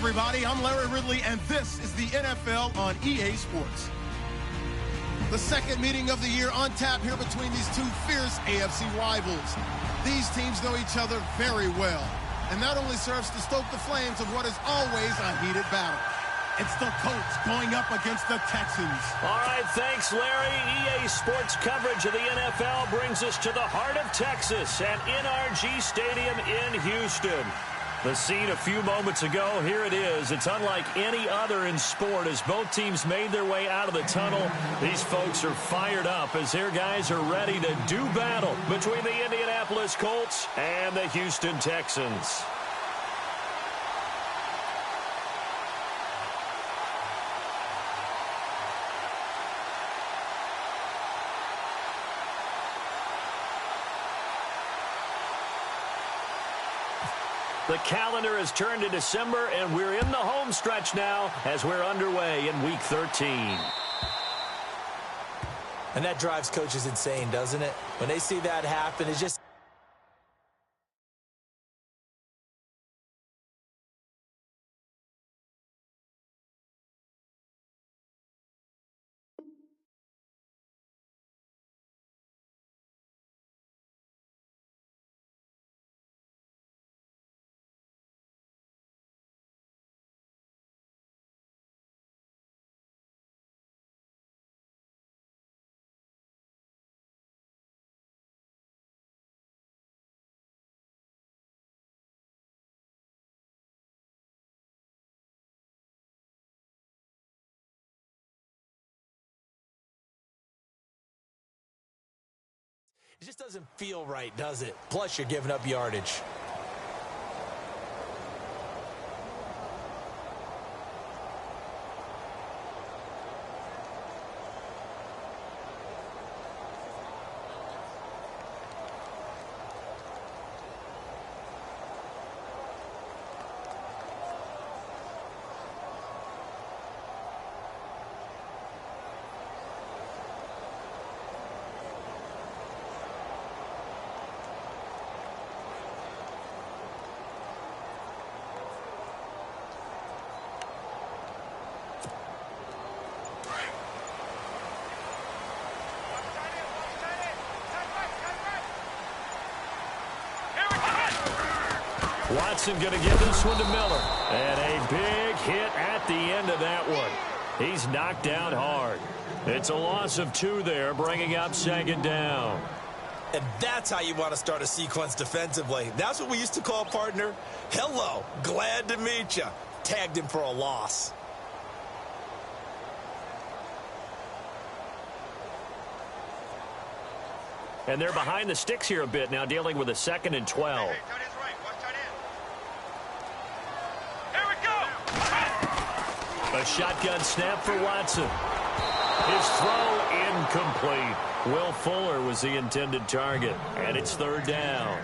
everybody. I'm Larry Ridley, and this is the NFL on EA Sports. The second meeting of the year on tap here between these two fierce AFC rivals. These teams know each other very well, and that only serves to stoke the flames of what is always a heated battle. It's the Colts going up against the Texans. All right, thanks, Larry. EA Sports coverage of the NFL brings us to the heart of Texas at NRG Stadium in Houston. The scene a few moments ago, here it is. It's unlike any other in sport as both teams made their way out of the tunnel. These folks are fired up as their guys are ready to do battle between the Indianapolis Colts and the Houston Texans. The calendar has turned to December, and we're in the home stretch now as we're underway in Week 13. And that drives coaches insane, doesn't it? When they see that happen, it's just... It just doesn't feel right, does it? Plus, you're giving up yardage. Watson going to give this one to Miller. And a big hit at the end of that one. He's knocked down hard. It's a loss of 2 there, bringing up second down. And that's how you want to start a sequence defensively. That's what we used to call, partner, hello, glad to meet you. Tagged him for a loss. And they're behind the sticks here a bit now, dealing with a 2nd and 12. A shotgun snap for Watson. His throw incomplete. Will Fuller was the intended target, and it's 3rd down.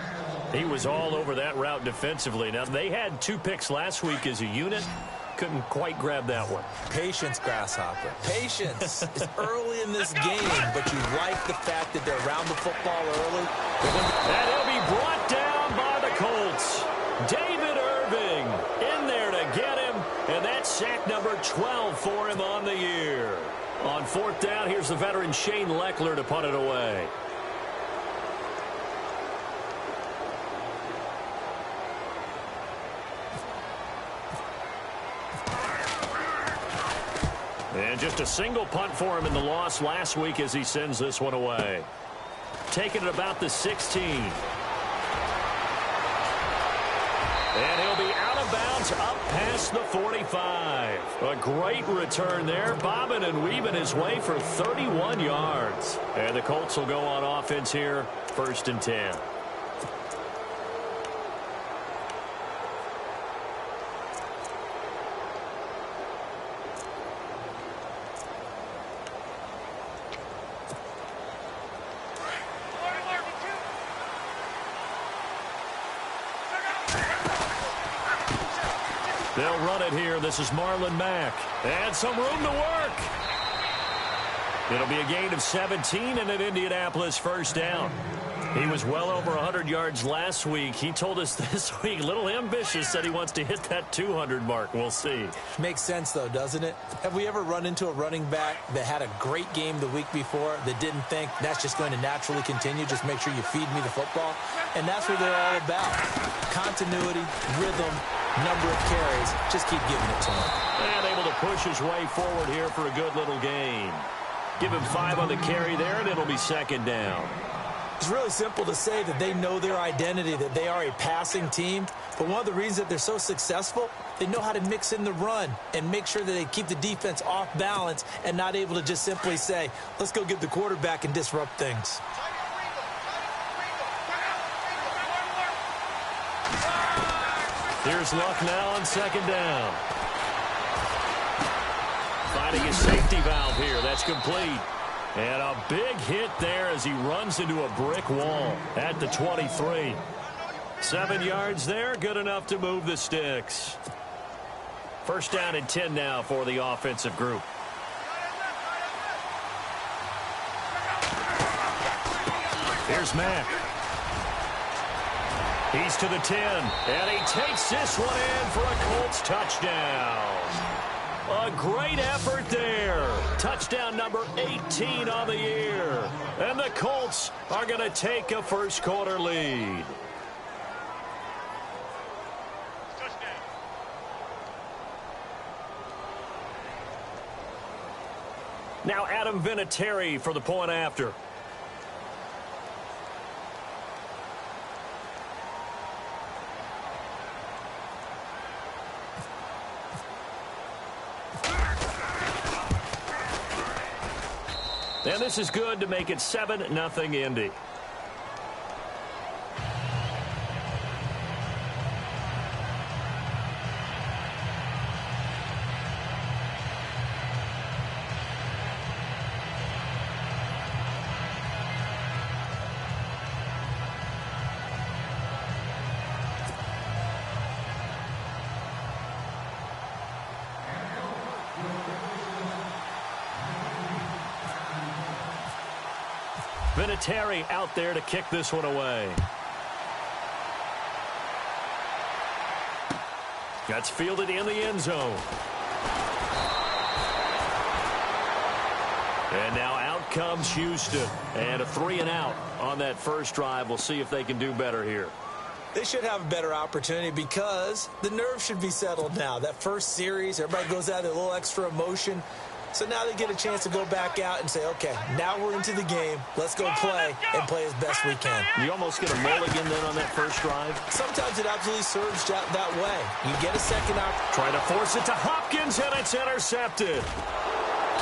He was all over that route defensively. Now, they had 2 picks last week as a unit. Couldn't quite grab that one. Patience, Grasshopper. Patience. It's early in this game, but you like the fact that they're around the football early. And he'll be brought down by the Colts. David Irving in there to get him, and that's sack number 12 for him on the year. On 4th down, here's the veteran Shane Leckler to punt it away. And just a single punt for him in the loss last week as he sends this one away. Taking it about the 16. And he'll be out of bounds up past the 45. A great return there, bobbing and weaving his way for 31 yards. And the Colts will go on offense here, 1st and 10. They'll run it here. This is Marlon Mack. And some room to work. It'll be a gain of 17 and an Indianapolis 1st down. He was well over 100 yards last week. He told us this week, a little ambitious, said he wants to hit that 200 mark. We'll see. Makes sense, though, doesn't it? Have we ever run into a running back that had a great game the week before that didn't think that's just going to naturally continue? Just make sure you feed me the football. And that's what they're all about. Continuity, rhythm, number of carries. Just keep giving it to him. And able to push his way forward here for a good little gain. Give him 5 on the carry there, and it'll be second down. It's really simple to say that they know their identity, that they are a passing team. But one of the reasons that they're so successful, they know how to mix in the run and make sure that they keep the defense off balance and not able to just simply say, let's go get the quarterback and disrupt things. Here's Luck now on second down. Finding his safety valve here. That's complete. And a big hit there as he runs into a brick wall at the 23. 7 yards there, good enough to move the sticks. First down and 10 now for the offensive group. Here's Mack. He's to the 10, and he takes this one in for a Colts touchdown. A great effort there. Touchdown number 18 on the year. And the Colts are going to take a first quarter lead. Now Adam Vinatieri for the point after. And this is good to make it 7-0 Indy. Vinatieri out there to kick this one away. That's fielded in the end zone. And now out comes Houston. And a 3-and-out on that first drive. We'll see if they can do better here. They should have a better opportunity because the nerves should be settled now. That first series, everybody goes out with a little extra emotion. So now they get a chance to go back out and say, okay, now we're into the game. Let's go play and play as best we can. You almost get a mulligan then on that first drive. Sometimes it absolutely serves that way. You get a second out. Trying to force it to Hopkins, and it's intercepted.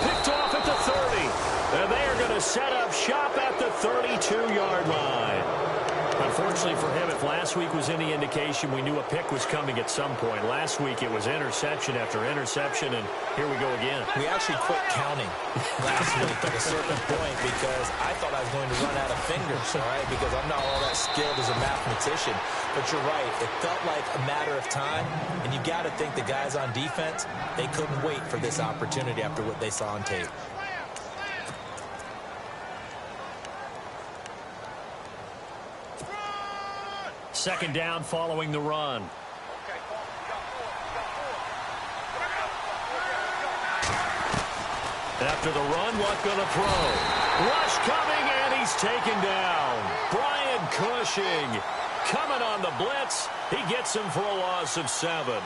Picked off at the 30. And they are going to set up shop at the 32-yard line. Unfortunately for him, if last week was any indication, we knew a pick was coming at some point. Last week it was interception after interception, and here we go again. We actually quit counting last week at a certain point because I thought I was going to run out of fingers, all right, because I'm not all that skilled as a mathematician. But you're right. It felt like a matter of time, and you got to think the guys on defense, they couldn't wait for this opportunity after what they saw on tape. Second down following the run. After the run, Luck gonna throw. Rush coming, and he's taken down. Brian Cushing coming on the blitz. He gets him for a loss of 7.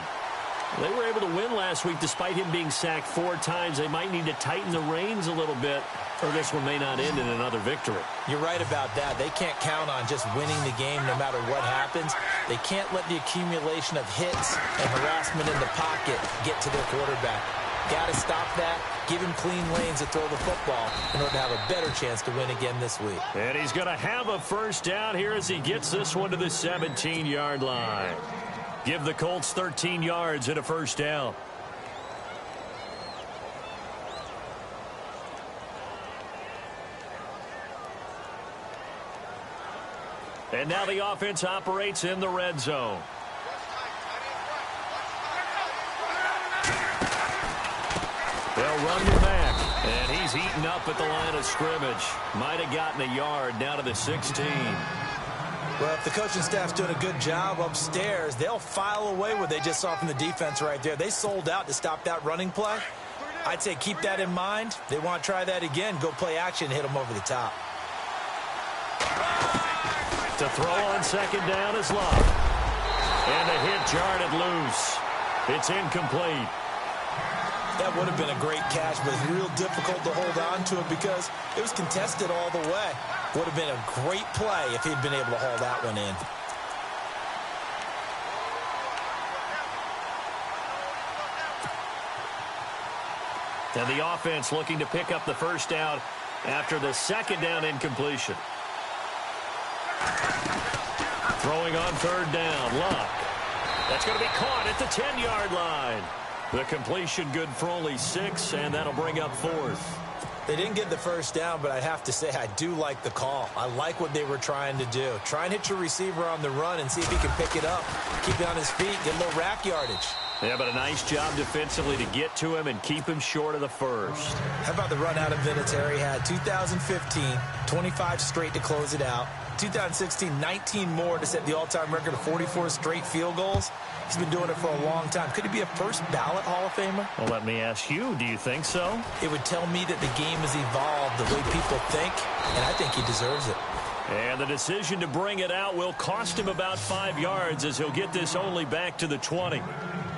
They were able to win last week despite him being sacked 4 times. They might need to tighten the reins a little bit, or this one may not end in another victory. You're right about that. They can't count on just winning the game no matter what happens. They can't let the accumulation of hits and harassment in the pocket get to their quarterback. Got to stop that. Give him clean lanes to throw the football in order to have a better chance to win again this week. And he's going to have a first down here as he gets this one to the 17-yard line. Give the Colts 13 yards and a first down. And now the offense operates in the red zone. They'll run to Mack, and he's He's eaten up at the line of scrimmage. Might have gotten a yard down to the 16. Well, if the coaching staff's doing a good job upstairs, they'll file away what they just saw from the defense right there. They sold out to stop that running play. I'd say keep that in mind. They want to try that again. Go play action and hit them over the top. To throw on second down is Love. And the hit jarred it loose. It's incomplete. That would have been a great catch, but it's real difficult to hold on to it because it was contested all the way. Would have been a great play if he'd been able to haul that one in. And the offense looking to pick up the first down after the second down incompletion. Throwing on third down, Luck. That's going to be caught at the 10-yard line. The completion good for only 6, and that'll bring up fourth. They didn't get the first down, but I have to say I do like the call. I like what they were trying to do. Try and hit your receiver on the run and see if he can pick it up. Keep it on his feet, get a little rack yardage. Yeah, but a nice job defensively to get to him and keep him short of the first. How about the run out of Vinatieri? Had 2015, 25 straight to close it out. 2016, 19 more to set the all-time record of 44 straight field goals. He's been doing it for a long time. Could he be a first-ballot Hall of Famer? Well, let me ask you, do you think so? It would tell me that the game has evolved the way people think, and I think he deserves it. And the decision to bring it out will cost him about 5 yards as he'll get this only back to the 20.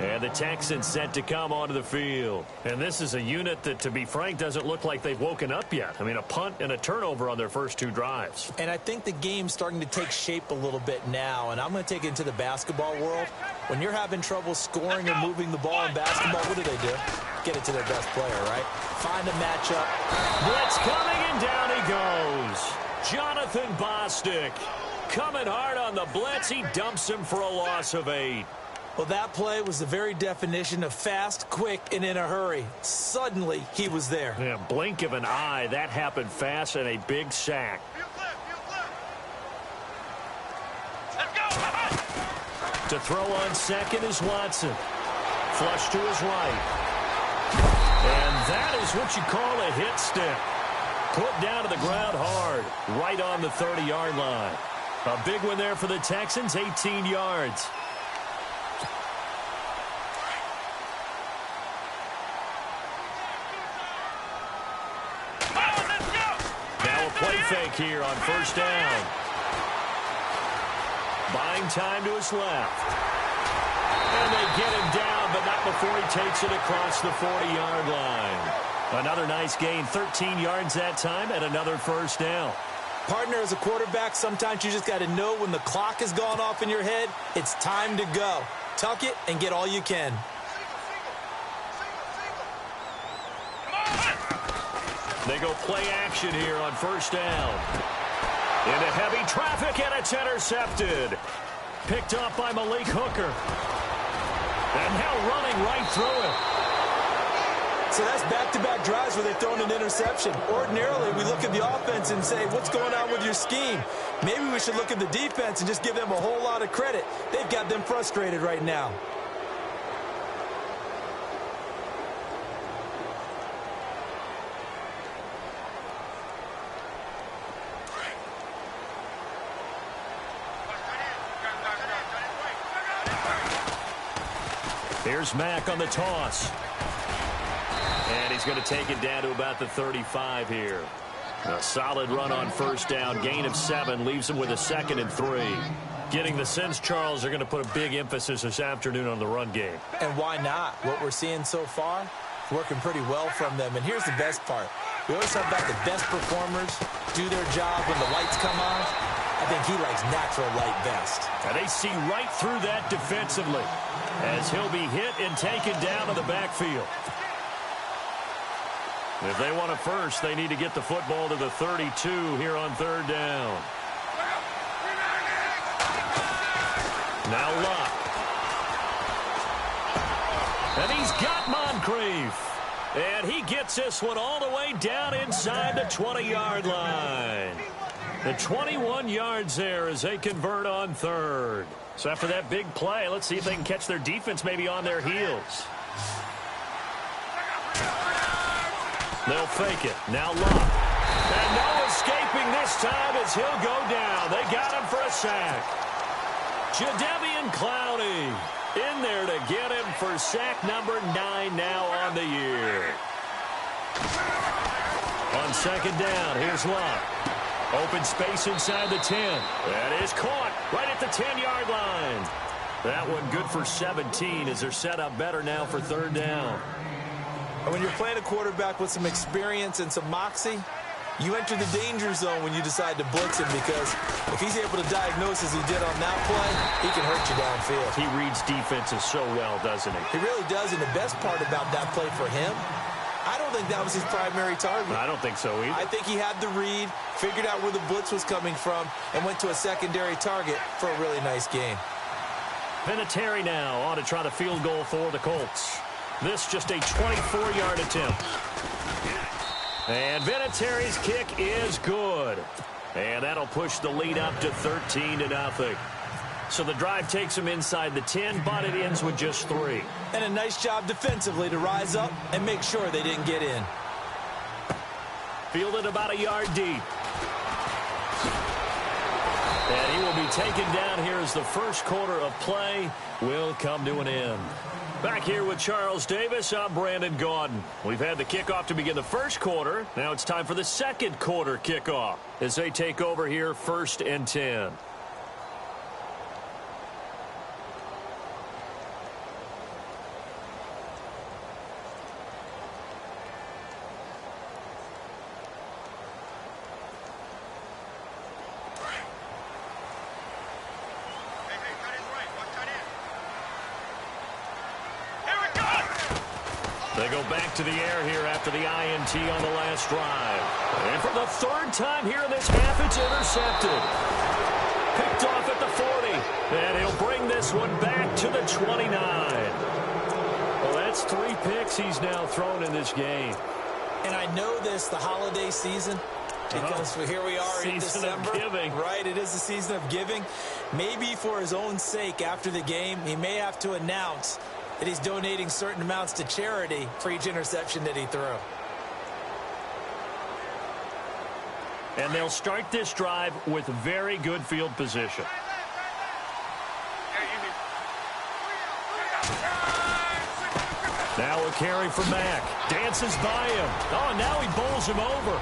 And the Texans set to come onto the field. And this is a unit that, to be frank, doesn't look like they've woken up yet. I mean, a punt and a turnover on their first 2 drives. And I think the game's starting to take shape a little bit now. And I'm going to take it into the basketball world. When you're having trouble scoring or moving the ball in basketball, what do? Get it to their best player, right? Find a matchup. Blitz coming, and down he goes. Jonathan Bostic coming hard on the blitz. He dumps him for a loss of 8. Well, that play was the very definition of fast, quick, and in a hurry. Suddenly, he was there. Yeah, blink of an eye. That happened fast and a big sack. Let's go. To throw on second is Watson. Flush to his right. And that is what you call a hit stick. Put down to the ground hard, right on the 30-yard line. A big one there for the Texans, 18 yards. Play fake here on first down. Buying time to his left. And they get him down, but not before he takes it across the 40-yard line. Another nice gain, 13 yards that time, and another first down. Partner, as a quarterback, sometimes you just got to know when the clock has gone off in your head, it's time to go. Tuck it and get all you can. They go play action here on first down. Into heavy traffic, and it's intercepted. Picked off by Malik Hooker. And now running right through it. So that's back-to-back drives where they've thrown an interception. Ordinarily, we look at the offense and say, what's going on with your scheme? Maybe we should look at the defense and just give them a whole lot of credit. They've got them frustrated right now. Here's Mack on the toss. And he's going to take it down to about the 35 here. A solid run on first down. Gain of 7 leaves him with a 2nd and 3. Getting the sense, Charles, they're going to put a big emphasis this afternoon on the run game. And why not? What we're seeing so far, working pretty well from them. And here's the best part. We always talk about the best performers do their job when the lights come on. I think he likes natural light best. And they see right through that defensively as he'll be hit and taken down to the backfield. If they want a first, they need to get the football to the 32 here on third down. Now Luck. And he's got Moncrief. And he gets this one all the way down inside the 20-yard line. The 21 yards there as they convert on third. So after that big play, let's see if they can catch their defense maybe on their heels. They'll fake it. Now Love. And no escaping this time as he'll go down. They got him for a sack. Jadeveon Clowney in there to get him for sack number 9 now on the year. On second down, here's Love. Open space inside the 10. That is caught right at the 10-yard line. That one good for 17 as they're set up better now for third down. When you're playing a quarterback with some experience and some moxie, you enter the danger zone when you decide to blitz him, because if he's able to diagnose as he did on that play, he can hurt you downfield. He reads defenses so well, doesn't he? He really does, and the best part about that play for him, I don't think that was his primary target. I don't think so either. I think he had the read, figured out where the blitz was coming from, and went to a secondary target for a really nice game. Vinatieri now on to try the field goal for the Colts. This just a 24-yard attempt. And Vinatieri's kick is good. And that'll push the lead up to 13-0. So the drive takes him inside the 10, but it ends with just 3. And a nice job defensively to rise up and make sure they didn't get in. Fielded about a yard deep. And he will be taken down here as the first quarter of play will come to an end. Back here with Charles Davis, I'm Brandon Gaudin. We've had the kickoff to begin the first quarter. Now it's time for the second quarter kickoff as they take over here 1st and 10. They go back to the air here after the INT on the last drive. And for the third time here in this half, it's intercepted. Picked off at the 40. And he'll bring this one back to the 29. Well, that's 3 picks he's now thrown in this game. And I know this, the holiday season, because here we are in December. Season of giving. Right, it is the season of giving. Maybe for his own sake after the game, he may have to announce that he's donating certain amounts to charity for each interception that he threw. And they'll start this drive with very good field position. Now a carry for Mack. Dances by him. Oh, now he bowls him over.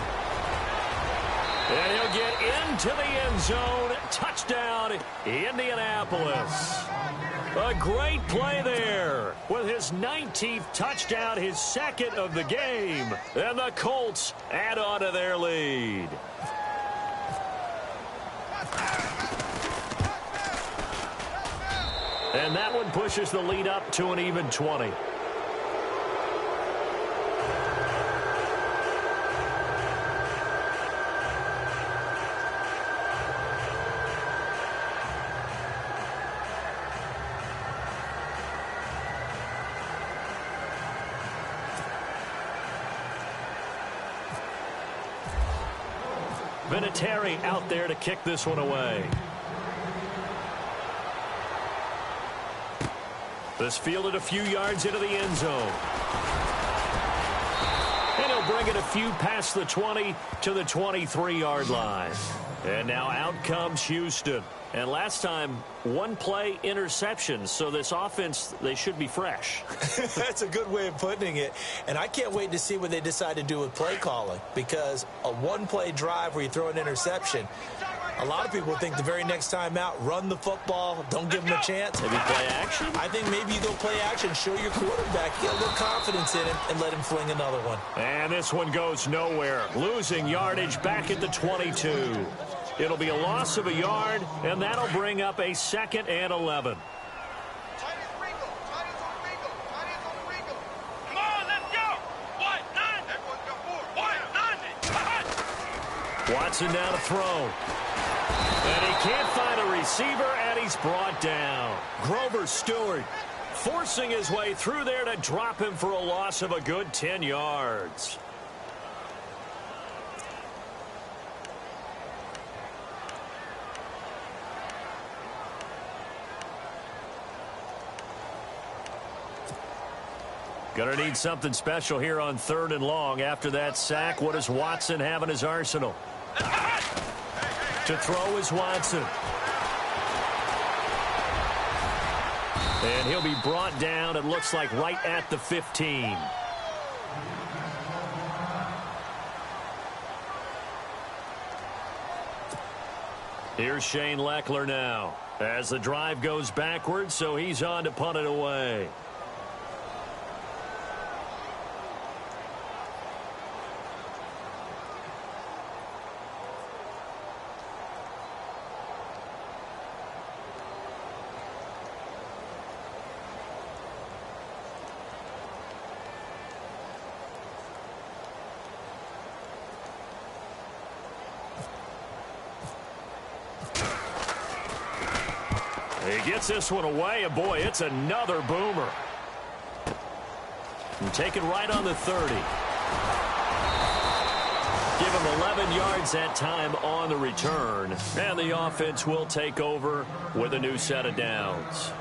And he'll get into the end zone. Touchdown, Indianapolis. A great play there with his 19th touchdown, his second of the game. And the Colts add on to their lead. And that one pushes the lead up to an even 20. Vinatieri out there to kick this one away. This fielded a few yards into the end zone. And he'll bring it a few past the 20 to the 23-yard line. And now out comes Houston. And last time, 1 play interception. So this offense, they should be fresh. That's a good way of putting it. And I can't wait to see what they decide to do with play calling. Because a 1-play drive where you throw an interception, a lot of people think the very next time out, run the football, don't give them a chance. Maybe play action? I think maybe you go play action, show your quarterback, get a little confidence in him, and let him fling another one. And this one goes nowhere. Losing yardage back at the 22. It'll be a loss of a yard, and that'll bring up a 2nd and 11. Watson now to throw. And he can't find a receiver, and he's brought down. Grover Stewart forcing his way through there to drop him for a loss of a good 10 yards. Gonna need something special here on 3rd and long. After that sack, what does Watson have in his arsenal? To throw is Watson. And he'll be brought down, it looks like, right at the 15. Here's Shane Leckler now. As the drive goes backwards, so he's on to punt it away. He gets this one away, and boy, it's another boomer. And take it right on the 30. Give him 11 yards that time on the return. And the offense will take over with a new set of downs.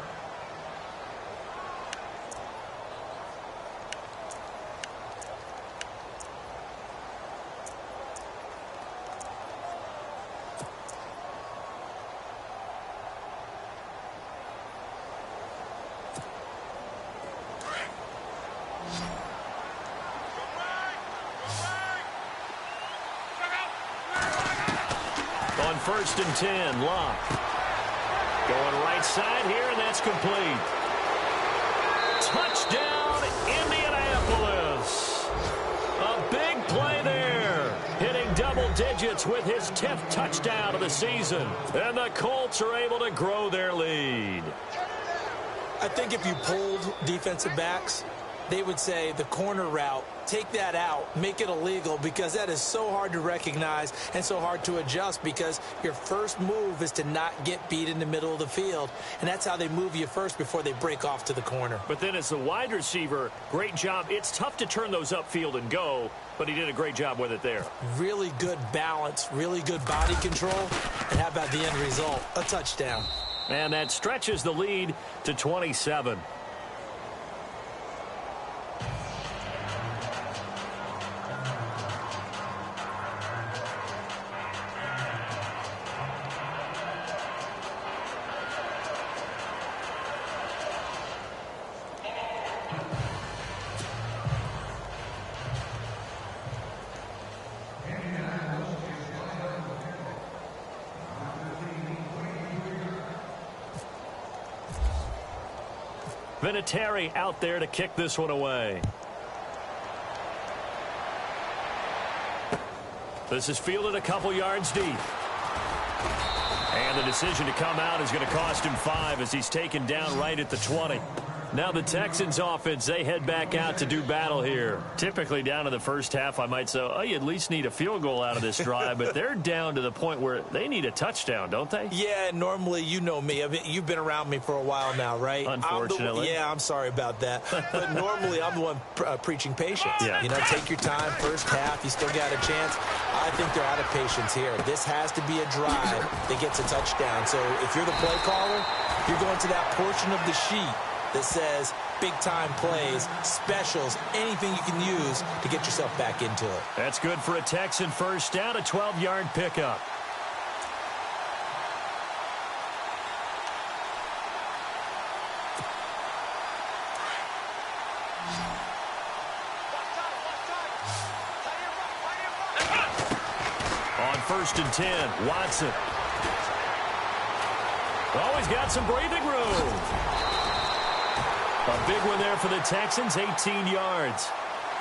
On 1st and 10, Locke. Going right side here, and that's complete. Touchdown, Indianapolis. A big play there. Hitting double digits with his 10th touchdown of the season. And the Colts are able to grow their lead. I think if you pulled defensive backs, they would say the corner route, take that out, make it illegal, because that is so hard to recognize and so hard to adjust, because your first move is to not get beat in the middle of the field, and that's how they move you first before they break off to the corner. But then as the wide receiver, great job. It's tough to turn those upfield and go, but he did a great job with it there. Really good balance, really good body control, and how about the end result? A touchdown. And that stretches the lead to 27. Vinatieri out there to kick this one away. This is fielded a couple yards deep. And the decision to come out is going to cost him 5 as he's taken down right at the 20. Now the Texans offense, they head back out to do battle here. Typically down in the first half, I might say, oh, you at least need a field goal out of this drive, but they're down to the point where they need a touchdown, don't they? Yeah, normally, you know me. I mean, you've been around me for a while now, right? Unfortunately. I'm sorry about that. But normally, I'm the one preaching patience. Yeah. You know, take your time, first half, you still got a chance. I think they're out of patience here. This has to be a drive that gets a touchdown. So if you're the play caller, you're going to that portion of the sheet that says big-time plays, specials, anything you can use to get yourself back into it. That's good for a Texan first down, a 12-yard pickup. On 1st and 10, Watson. Always got some breathing room. A big one there for the Texans, 18 yards.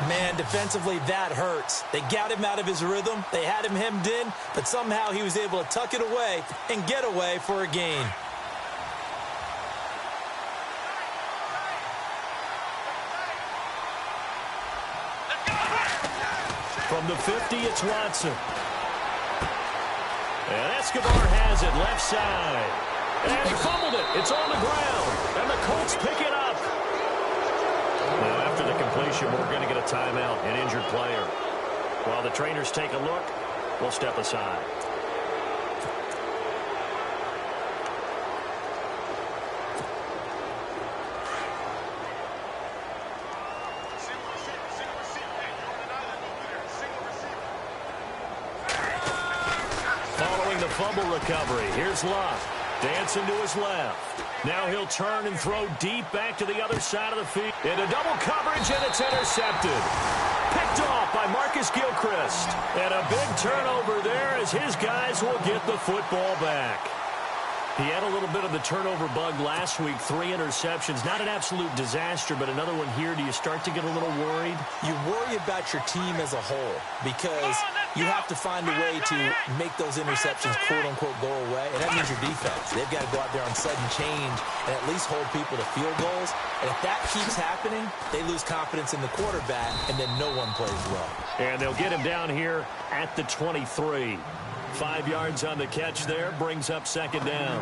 Man, defensively, that hurts. They got him out of his rhythm. They had him hemmed in, but somehow he was able to tuck it away and get away for a gain. From the 50, it's Watson. And Escobar has it left side. And he fumbled it. It's on the ground. And the Colts pick it up. Now, after the completion, we're going to get a timeout, an injured player. While the trainers take a look, we'll step aside. Following the fumble recovery, here's Luck. Dancing to his left. Now he'll turn and throw deep back to the other side of the field. Into double coverage, and it's intercepted. Picked off by Marcus Gilchrist. And a big turnover there as his guys will get the football back. He had a little bit of the turnover bug last week. 3 interceptions. Not an absolute disaster, but another one here. Do you start to get a little worried? You worry about your team as a whole because you have to find a way to make those interceptions, quote-unquote, go away. And that means your defense. They've got to go out there on sudden change and at least hold people to field goals. And if that keeps happening, they lose confidence in the quarterback, and then no one plays well. And they'll get him down here at the 23. 5 yards on the catch there, brings up second down.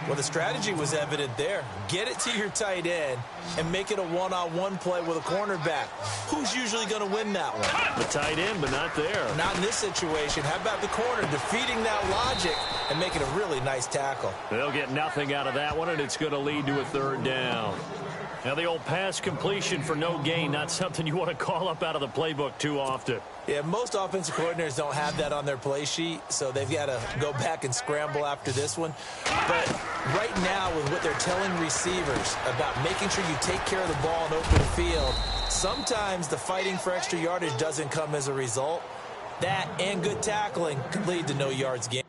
Well, the strategy was evident there. Get it to your tight end and make it a one-on-one play with a cornerback. Who's usually going to win that one? The tight end, but not there. Not in this situation. How about the corner defeating that logic and making a really nice tackle? They'll get nothing out of that one, and it's going to lead to a third down. Now, the old pass completion for no gain, not something you want to call up out of the playbook too often. Yeah, most offensive coordinators don't have that on their play sheet, so they've got to go back and scramble after this one. But right now, with what they're telling receivers about making sure you take care of the ball in open field, sometimes the fighting for extra yardage doesn't come as a result. That and good tackling could lead to no yards gained.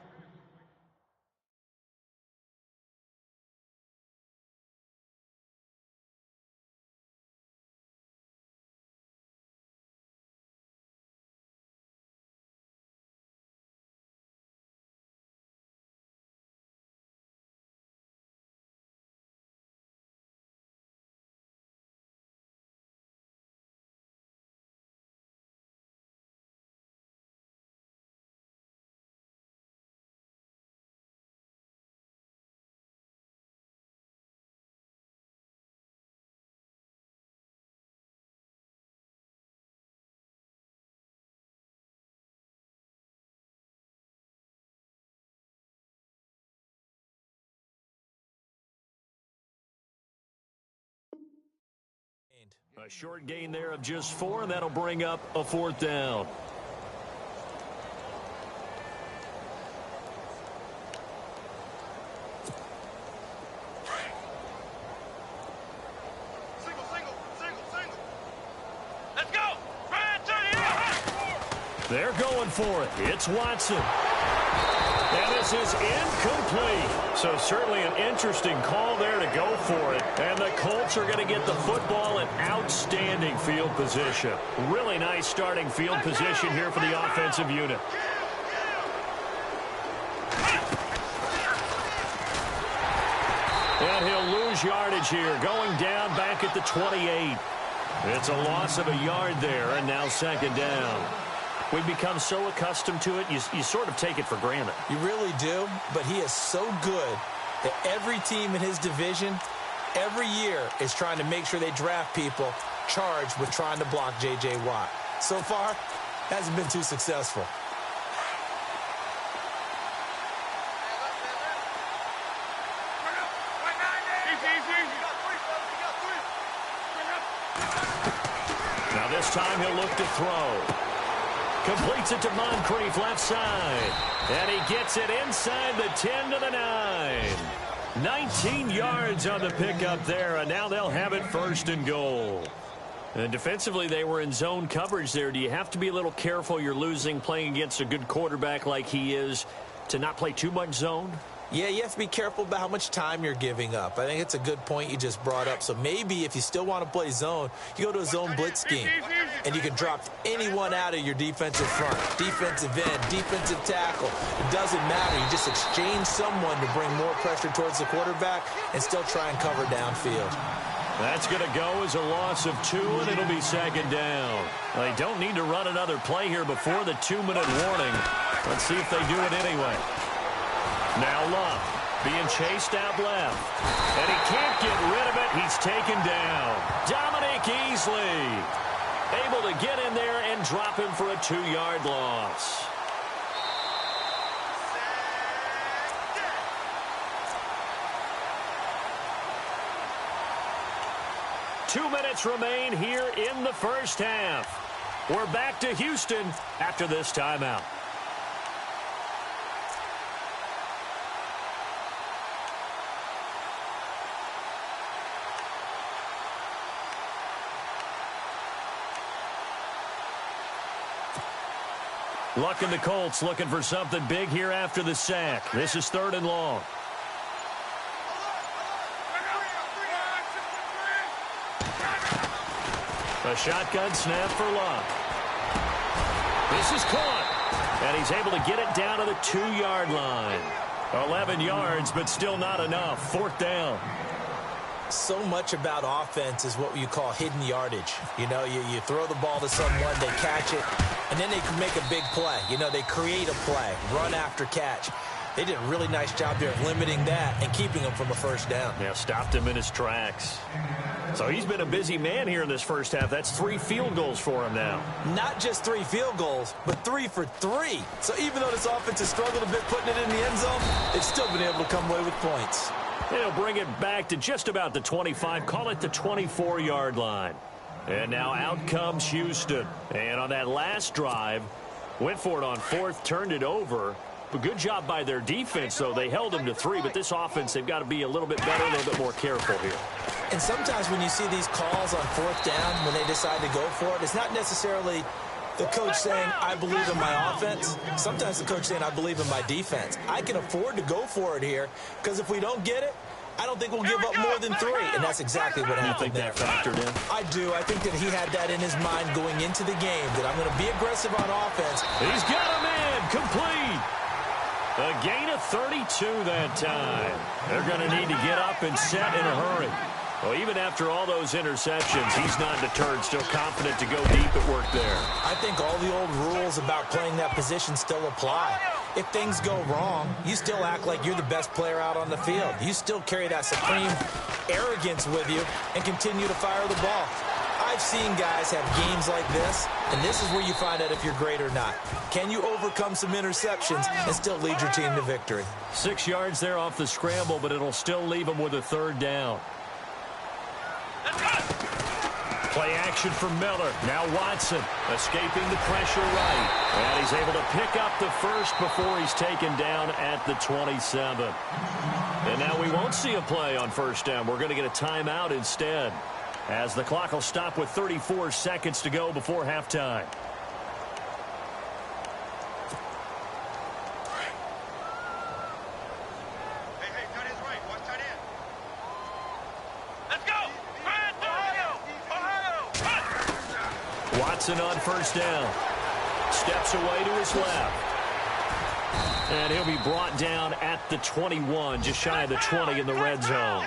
A short gain there of just 4, and that'll bring up a fourth down. Let's go! Ryan, turn it out! They're going for it. It's Watson. And this is incomplete. So certainly an interesting call there to go for it. And the Colts are going to get the football in outstanding field position. Really nice starting field position here for the offensive unit. And he'll lose yardage here, going down back at the 28. It's a loss of a yard there, and now second down. We've become so accustomed to it, you sort of take it for granted. You really do, but he is so good that every team in his division, every year, is trying to make sure they draft people charged with trying to block J.J. Watt. So far, hasn't been too successful. Now this time he'll look to throw. Completes it to Moncrief, left side. And he gets it inside the 10 to the 9. 19 yards on the pickup there, and now they'll have it first and goal. And defensively, they were in zone coverage there. Do you have to be a little careful you're losing playing against a good quarterback like he is to not play too much zone? Yeah, you have to be careful about how much time you're giving up. I think it's a good point you just brought up. So maybe if you still want to play zone, you go to a zone blitz scheme. And you can drop anyone out of your defensive front. Defensive end, defensive tackle. It doesn't matter. You just exchange someone to bring more pressure towards the quarterback and still try and cover downfield. That's going to go as a loss of 2, and it'll be second down. They don't need to run another play here before the 2-minute warning. Let's see if they do it anyway. Now Luck being chased out left. And he can't get rid of it. He's taken down. Dominic Easley able to get in there and drop him for a 2-yard loss. Two minutes remain here in the first half. We're back to Houston after this timeout. Luck the Colts looking for something big here after the sack. This is 3rd and long. A shotgun snap for Luck. This is caught. And he's able to get it down to the 2-yard line. 11 yards, but still not enough. 4th down. So much about offense is what you call hidden yardage. You know, you throw the ball to someone, they catch it, and then they can make a big play. You know, they create a play, run after catch. They did a really nice job there of limiting that and keeping him from a 1st down. Yeah, stopped him in his tracks. So he's been a busy man here in this first half. That's 3 field goals for him now. Not just 3 field goals, but 3 for 3. So even though this offense has struggled a bit putting it in the end zone, they've still been able to come away with points. They'll bring it back to just about the 25, call it the 24-yard line. And now out comes Houston. And on that last drive, went for it on 4th, turned it over. But good job by their defense, though. They held them to 3, but this offense, they've got to be a little bit better, a little bit more careful here. And sometimes when you see these calls on 4th down, when they decide to go for it, it's not necessarily the coach saying, I believe in my offense. Sometimes the coach saying, I believe in my defense. I can afford to go for it here, because if we don't get it, I don't think we'll give up more than 3. And that's exactly what happened there. You think that factored in? I do. I think that he had that in his mind going into the game, that I'm going to be aggressive on offense. He's got him in. Complete. A gain of 32 that time. They're going to need to get up and set in a hurry. Well, even after all those interceptions, he's not deterred, still confident to go deep at work there. I think all the old rules about playing that position still apply. If things go wrong, you still act like you're the best player out on the field. You still carry that supreme arrogance with you and continue to fire the ball. I've seen guys have games like this, and this is where you find out if you're great or not. Can you overcome some interceptions and still lead your team to victory? 6 yards there off the scramble, but it'll still leave them with a 3rd down. Play action for Miller. Now Watson escaping the pressure right. And he's able to pick up the 1st before he's taken down at the 27. And now we won't see a play on 1st down. We're going to get a timeout instead, as the clock will stop with 34 seconds to go before halftime. Watson on 1st down. Steps away to his left. And he'll be brought down at the 21, just shy of the 20 in the red zone.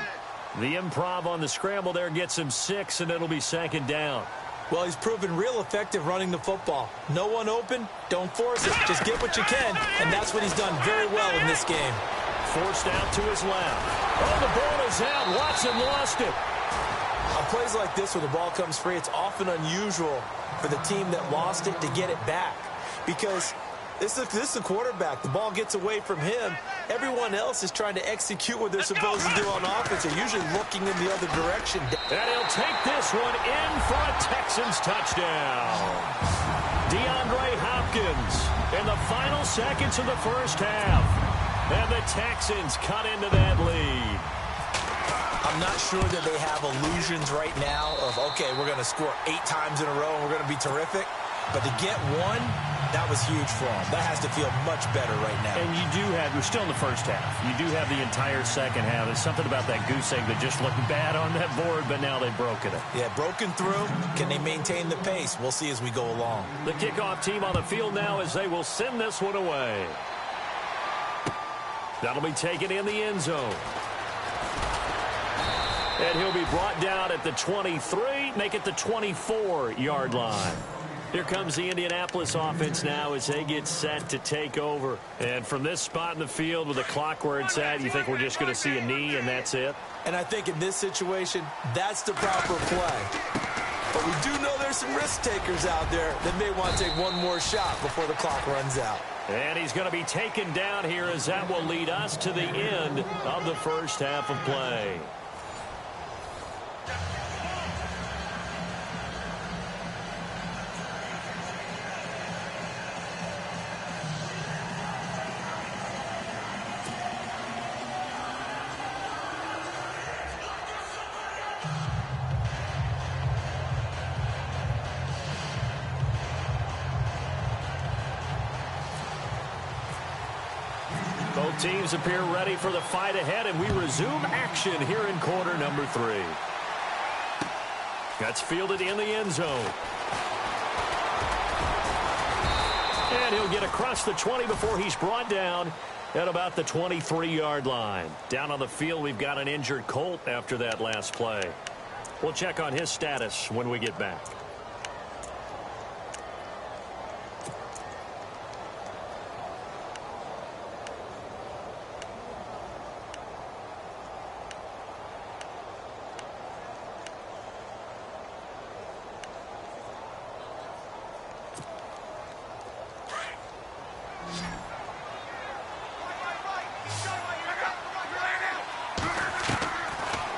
The improv on the scramble there gets him 6, and it'll be 2nd down. Well, he's proven real effective running the football. No one open, don't force it. Just get what you can, and that's what he's done very well in this game. Forced out to his left. Oh, the ball is out. Watson lost it. On plays like this where the ball comes free, it's often unusual for the team that lost it to get it back, because this is the quarterback. The ball gets away from him. Everyone else is trying to execute what they're supposed to do on offense. They're usually looking in the other direction. And he'll take this one in for a Texans touchdown. DeAndre Hopkins in the final seconds of the first half. And the Texans cut into that lead. I'm not sure that they have illusions right now of, okay, we're going to score 8 times in a row and we're going to be terrific. But to get one, that was huge for them. That has to feel much better right now. And you do have, we're still in the first half. You do have the entire second half. There's something about that goose egg that just looked bad on that board, but now they've broken it. Yeah, broken through. Can they maintain the pace? We'll see as we go along. The kickoff team on the field now as they will send this one away. That'll be taken in the end zone. And he'll be brought down at the 23, make it the 24-yard line. Here comes the Indianapolis offense now as they get set to take over. And from this spot in the field with the clock where it's at, you think we're just going to see a knee and that's it? And I think in this situation, that's the proper play. But we do know there's some risk takers out there that may want to take one more shot before the clock runs out. And he's going to be taken down here as that will lead us to the end of the first half of play. Both teams appear ready for the fight ahead, and we resume action here in quarter number 3. That's fielded in the end zone. And he'll get across the 20 before he's brought down at about the 23-yard line. Down on the field, we've got an injured Colt after that last play. We'll check on his status when we get back.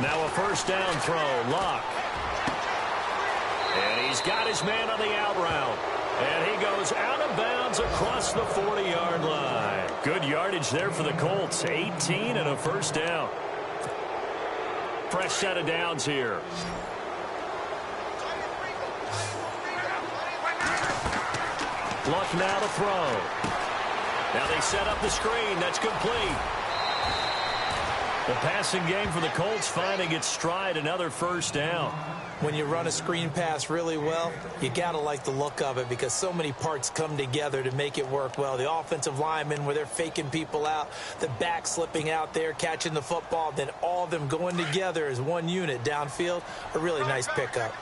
Now a first down throw, Locke. And he's got his man on the out route. And he goes out of bounds across the 40-yard line. Good yardage there for the Colts. 18 and a first down. Fresh set of downs here. Luck now to throw. Now they set up the screen. That's complete. The passing game for the Colts finding its stride, another first down. When you run a screen pass really well, you got to like the look of it because so many parts come together to make it work well. The offensive linemen, where they're faking people out, the back slipping out there, catching the football, then all of them going together as one unit downfield, a really nice pickup.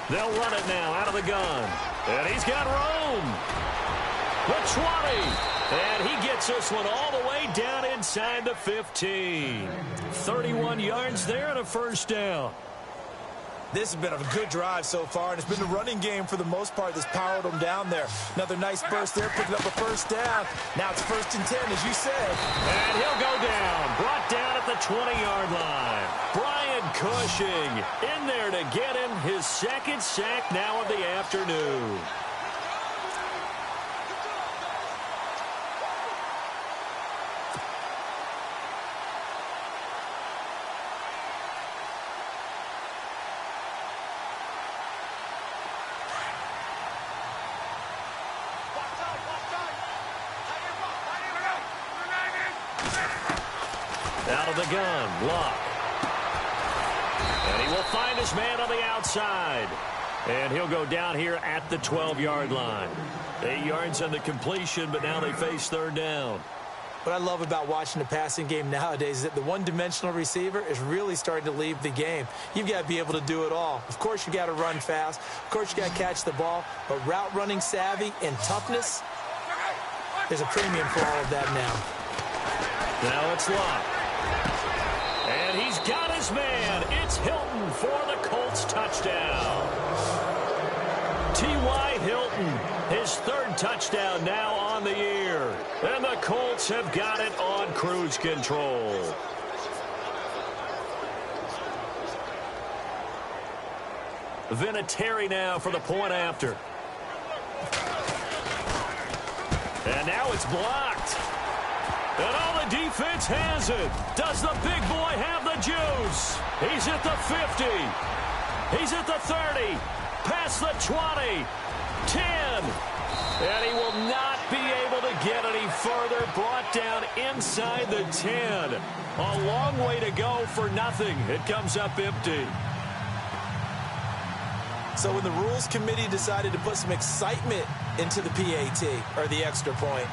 They'll run it now out of the gun. And he's got room. The 20. And he gets this one all the way down inside the 15. 31 yards there and a first down. This has been a good drive so far, and it's been the running game for the most part that's powered them down there. Another nice burst there, picking up a first down. Now it's 1st and 10, as you said. And he'll go down. Brought down at the 20-yard line. Brian Cushing in there to get him his second sack now of the afternoon. Out of the gun, Locke. And he will find his man on the outside. And he'll go down here at the 12-yard line. 8 yards on the completion, but now they face third down. What I love about watching the passing game nowadays is that the one-dimensional receiver is really starting to leave the game. You've got to be able to do it all. Of course, you got to run fast. Of course, you got to catch the ball. But route running savvy and toughness, there's a premium for all of that now. Now it's Locke. And he's got his man. It's Hilton for the Colts touchdown. T.Y. Hilton, his 3rd touchdown now on the year. And the Colts have got it on cruise control. Vinatieri now for the point after. And now it's blocked. And all the defense has it. Does the big boy have the juice? He's at the 50. He's at the 30. Past the 20. 10. And he will not be able to get any further. Brought down inside the 10. A long way to go for nothing. It comes up empty. So when the Rules Committee decided to put some excitement into the PAT, or the extra point,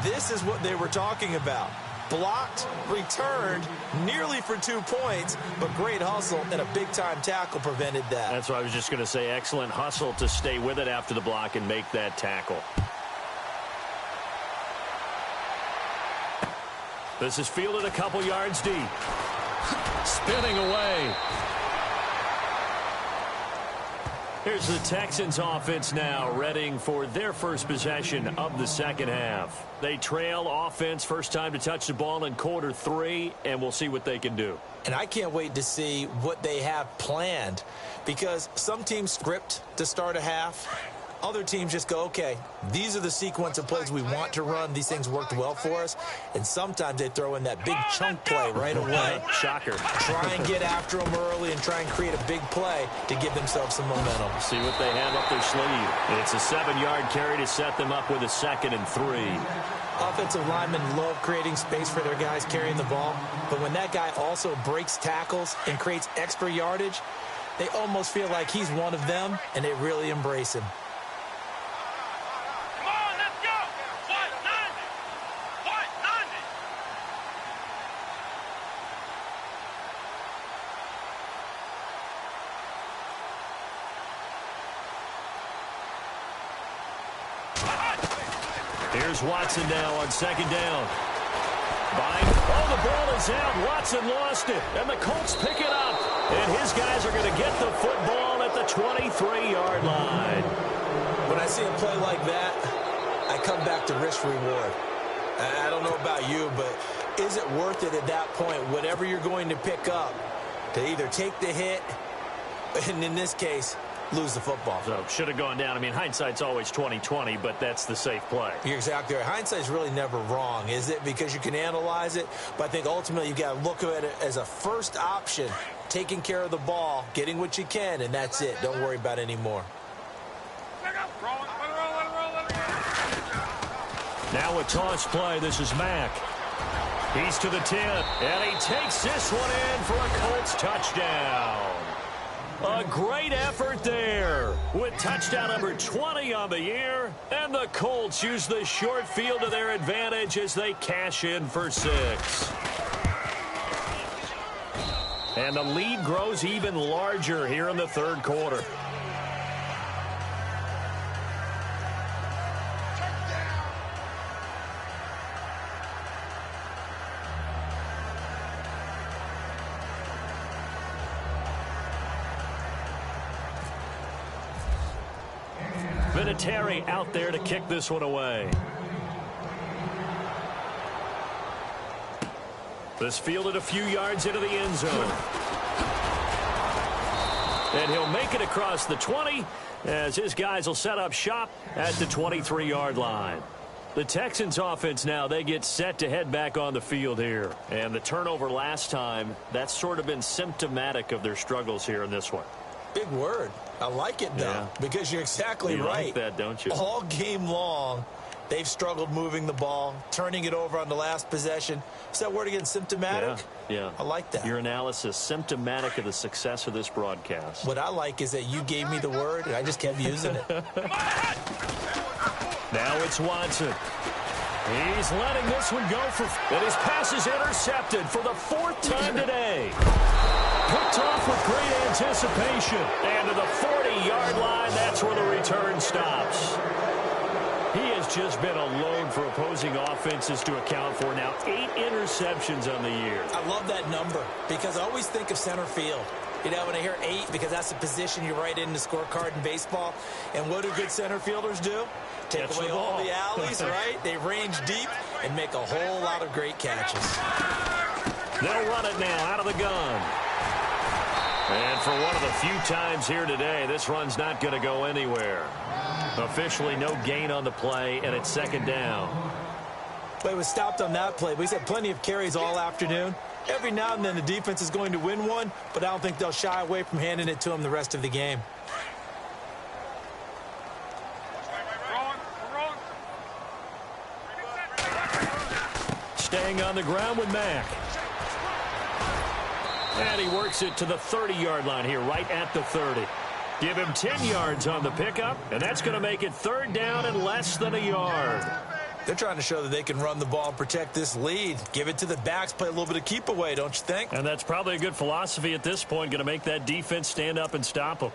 this is what they were talking about. Blocked, returned, nearly for 2 points, but great hustle and a big-time tackle prevented that. That's what I was just going to say. Excellent hustle to stay with it after the block and make that tackle. This is fielded a couple yards deep. Spinning away. Here's the Texans offense now, readying for their first possession of the second half. They trail offense, first time to touch the ball in quarter 3, and we'll see what they can do. And I can't wait to see what they have planned, because some teams script to start a half. Other teams just go, okay, these are the sequence of plays we want to run. These things worked well for us. And sometimes they throw in that big chunk play right away. Shocker. Try and get after them early and try and create a big play to give themselves some momentum. See what they have up their sleeve. It's a 7-yard carry to set them up with a 2nd and 3. Offensive linemen love creating space for their guys carrying the ball. But when that guy also breaks tackles and creates extra yardage, they almost feel like he's one of them, and they really embrace him. Come on, let's go. White 90. White 90. Here's Watson now on 2nd down. Oh, the ball is out. Watson lost it, and the Colts pick it up. And his guys are going to get the football at the 23-yard line. When I see a play like that, I come back to risk-reward. I don't know about you, but is it worth it at that point, whatever you're going to pick up, to either take the hit, and in this case, lose the football? So should have gone down. I mean, hindsight's always 20/20, but that's the safe play. You're exactly right. Hindsight's really never wrong, is it? Because you can analyze it, but I think ultimately you got to look at it as a first option, taking care of the ball, getting what you can, and that's it. Don't worry about it anymore. Now a toss play. This is Mack. He's to the 10, and he takes this one in for a Colts touchdown. A great effort there with touchdown number 20 on the year. And the Colts use the short field to their advantage as they cash in for 6. And the lead grows even larger here in the 3rd quarter. Vinatieri out there to kick this one away. This fielded a few yards into the end zone. And he'll make it across the 20 as his guys will set up shop at the 23-yard line. The Texans offense now, they get set to head back on the field here. And the turnover last time, that's sort of been symptomatic of their struggles here in this one. Big word. I like it, though, because you're exactly right. You like that, don't you? All game long, they've struggled moving the ball, turning it over on the last possession. Is that word again, symptomatic? Yeah. I like that. Your analysis, symptomatic of the success of this broadcast. What I like is that you gave me the word, and I just kept using it. Now it's Watson. He's letting this one go for... And his pass is intercepted for the 4th time today. Picked off with great anticipation. And to the 40-yard line, that's where the return stops. He has just been a load for opposing offenses to account for now. 8 interceptions on the year. I love that number because I always think of center field. You know, when I hear 8, because that's the position you write in the scorecard in baseball. And what do good center fielders do? Take away all the alleys, right? They range deep and make a whole lot of great catches. They'll run it now out of the gun. And for one of the few times here today, this run's not going to go anywhere. Officially no gain on the play, and it's 2nd down. Well, it was stopped on that play, but he's had plenty of carries all afternoon. Every now and then the defense is going to win one, but I don't think they'll shy away from handing it to him the rest of the game. Staying on the ground with Mack. And he works it to the 30-yard line here, right at the 30. Give him 10 yards on the pickup, and that's going to make it 3rd down and less than a yard. They're trying to show that they can run the ball and protect this lead. Give it to the backs, play a little bit of keep away, don't you think? And that's probably a good philosophy at this point, going to make that defense stand up and stop them.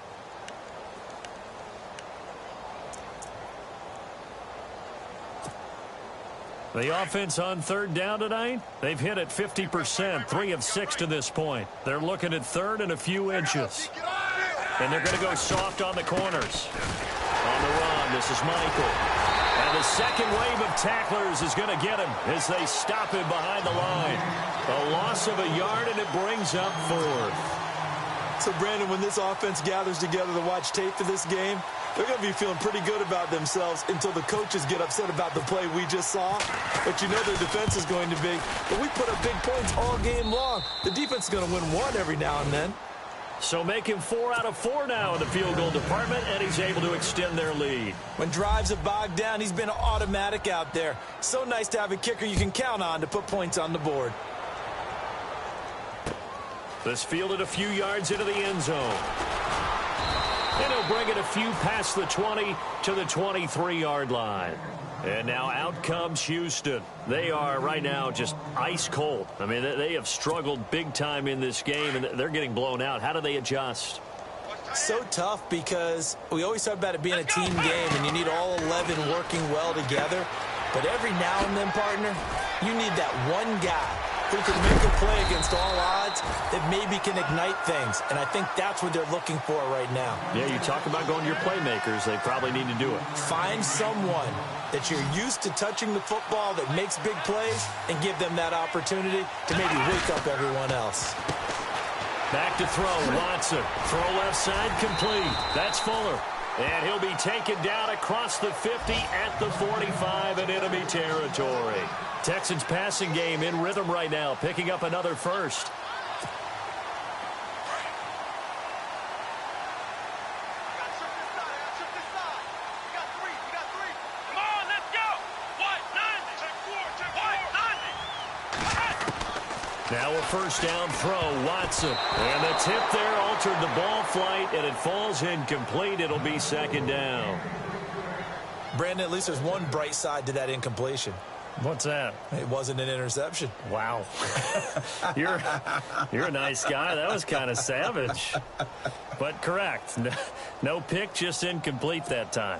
The offense on 3rd down tonight, they've hit it 50%, 3 of 6 to this point. They're looking at 3rd and a few inches. And they're going to go soft on the corners. On the run, this is Michael. And the second wave of tacklers is going to get him as they stop him behind the line. A loss of a yard, and it brings up 4th. So, Brandon, when this offense gathers together to watch tape of this game, they're going to be feeling pretty good about themselves until the coaches get upset about the play we just saw. But you know their defense is going to be. But we put up big points all game long. The defense is going to win one every now and then. So making 4 out of 4 now in the field goal department, and he's able to extend their lead. When drives have bogged down, he's been automatic out there. So nice to have a kicker you can count on to put points on the board. This fielded a few yards into the end zone. And he'll bring it a few past the 20 to the 23-yard line. And now out comes Houston. They are right now just ice cold. I mean, they have struggled big time in this game, and they're getting blown out. How do they adjust? So tough because we always talk about it being a team game, and you need all 11 working well together. But every now and then, partner, you need that one guy who can make a play against all odds that maybe can ignite things. And I think that's what they're looking for right now. Yeah, you talk about going to your playmakers. They probably need to do it. Find someone that you're used to touching the football that makes big plays and give them that opportunity to maybe wake up everyone else. Back to throw, Watson. Throw left side, complete. That's Fuller. And he'll be taken down across the 50 at the 45 in enemy territory. Texans passing game in rhythm right now, picking up another first. Now a first down throw, Watson. And the tip there altered the ball flight, and it falls incomplete. It'll be second down. Brandon, at least there's one bright side to that incompletion. What's that? It wasn't an interception. Wow. You're a nice guy. That was kind of savage. But correct. No pick, just incomplete that time.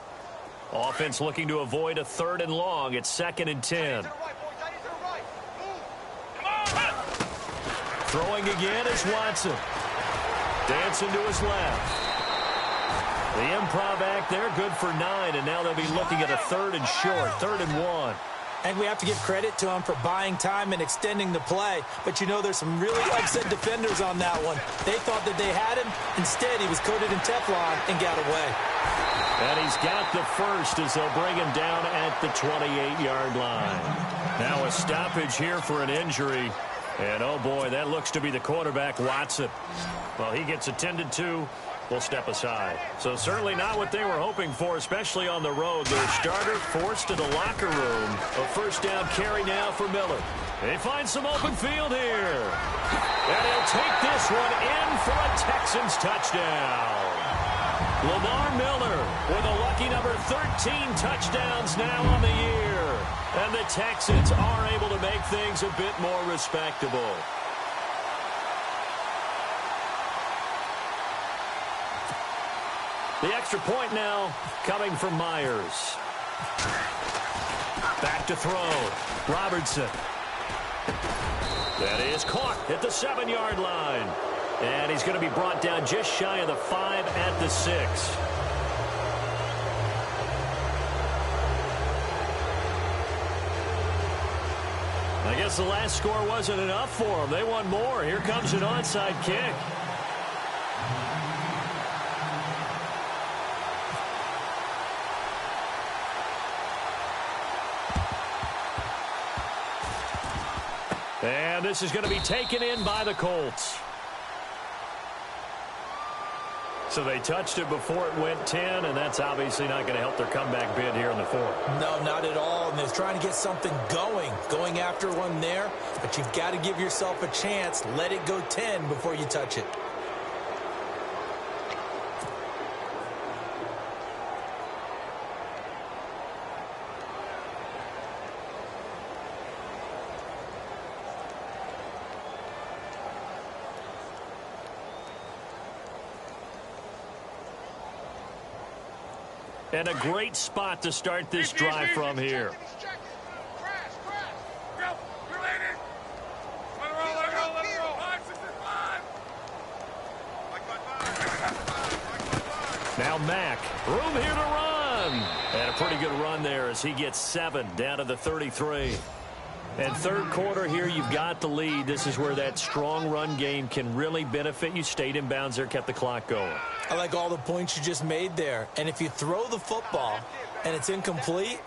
Offense looking to avoid a 3rd and long. It's 2nd and 10. Throwing again is Watson. Dancing to his left. The improv act there, good for 9, and now they'll be looking at a 3rd and short, 3rd and 1. And we have to give credit to him for buying time and extending the play. But, you know, there's some really upset defenders on that one. They thought that they had him. Instead, he was coated in Teflon and got away. And he's got the first as they'll bring him down at the 28-yard line. Now a stoppage here for an injury. And, oh, boy, that looks to be the quarterback, Watson. Well, he gets attended to. We'll step aside. So certainly not what they were hoping for, especially on the road. Their starter forced to the locker room. A first down carry now for Miller. They find some open field here. And he'll take this one in for a Texans touchdown. Lamar Miller with a lucky number 13 touchdowns now on the year. And the Texans are able to make things a bit more respectable. The extra point now coming from Myers. Back to throw. Robertson. That is caught at the 7-yard line. And he's going to be brought down just shy of the 5 at the 6. I guess the last score wasn't enough for them. They want more. Here comes an onside kick. And this is going to be taken in by the Colts. So they touched it before it went 10, and that's obviously not going to help their comeback bid here in the 4th. No, not at all. And they're trying to get something going after one there. But you've got to give yourself a chance. Let it go 10 before you touch it. And a great spot to start this drive from here. Now Mack, room here to run. And a pretty good run there as he gets 7 down to the 33. And third quarter here, you've got the lead. This is where that strong run game can really benefit you. Stayed in bounds there, kept the clock going. I like all the points you just made there. And if you throw the football and it's incomplete,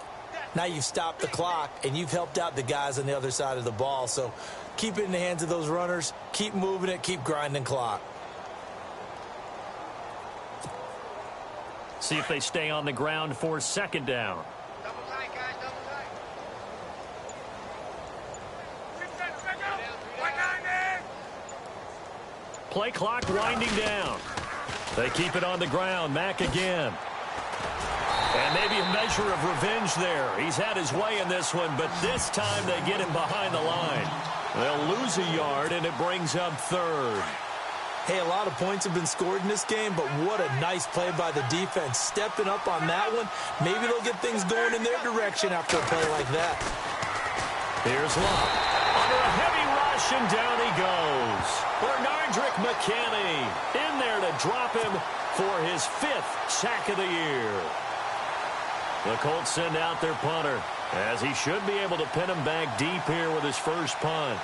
now you've stopped the clock and you've helped out the guys on the other side of the ball. So keep it in the hands of those runners. Keep moving it. Keep grinding clock. See if they stay on the ground for second down. Double tight, guys, double tight. Play clock winding down. They keep it on the ground. Mack again. And maybe a measure of revenge there. He's had his way in this one, but this time they get him behind the line. They'll lose a yard, and it brings up third. Hey, a lot of points have been scored in this game, but what a nice play by the defense. Stepping up on that one, maybe they'll get things going in their direction after a play like that. Here's Love. Under a heavy rush, and down he goes. Bernardrick McKinney in there to drop him for his 5th sack of the year. The Colts send out their punter, as he should be able to pin him back deep here with his first punt.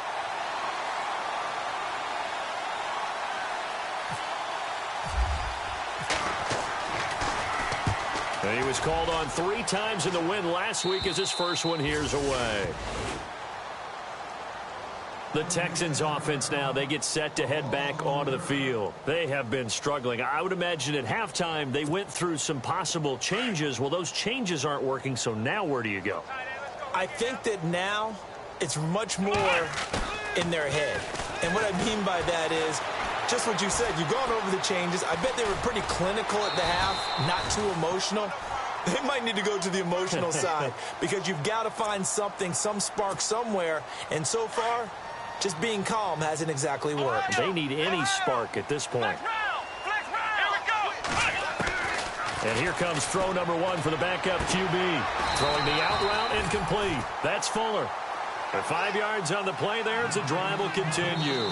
And he was called on 3 times in the win last week as his first one here's away. The Texans offense now, they get set to head back onto the field. They have been struggling. I would imagine at halftime they went through some possible changes. Well, those changes aren't working, so now where do you go? I think that now it's much more in their head. And what I mean by that is just what you said. You've gone over the changes. I bet they were pretty clinical at the half, not too emotional. They might need to go to the emotional side because you've got to find something, some spark somewhere. And so far, just being calm hasn't exactly worked. They need any spark at this point. And here comes throw number 1 for the backup QB. Throwing the out route incomplete. That's Fuller. For 5 yards on the play there, it's a drive will continue.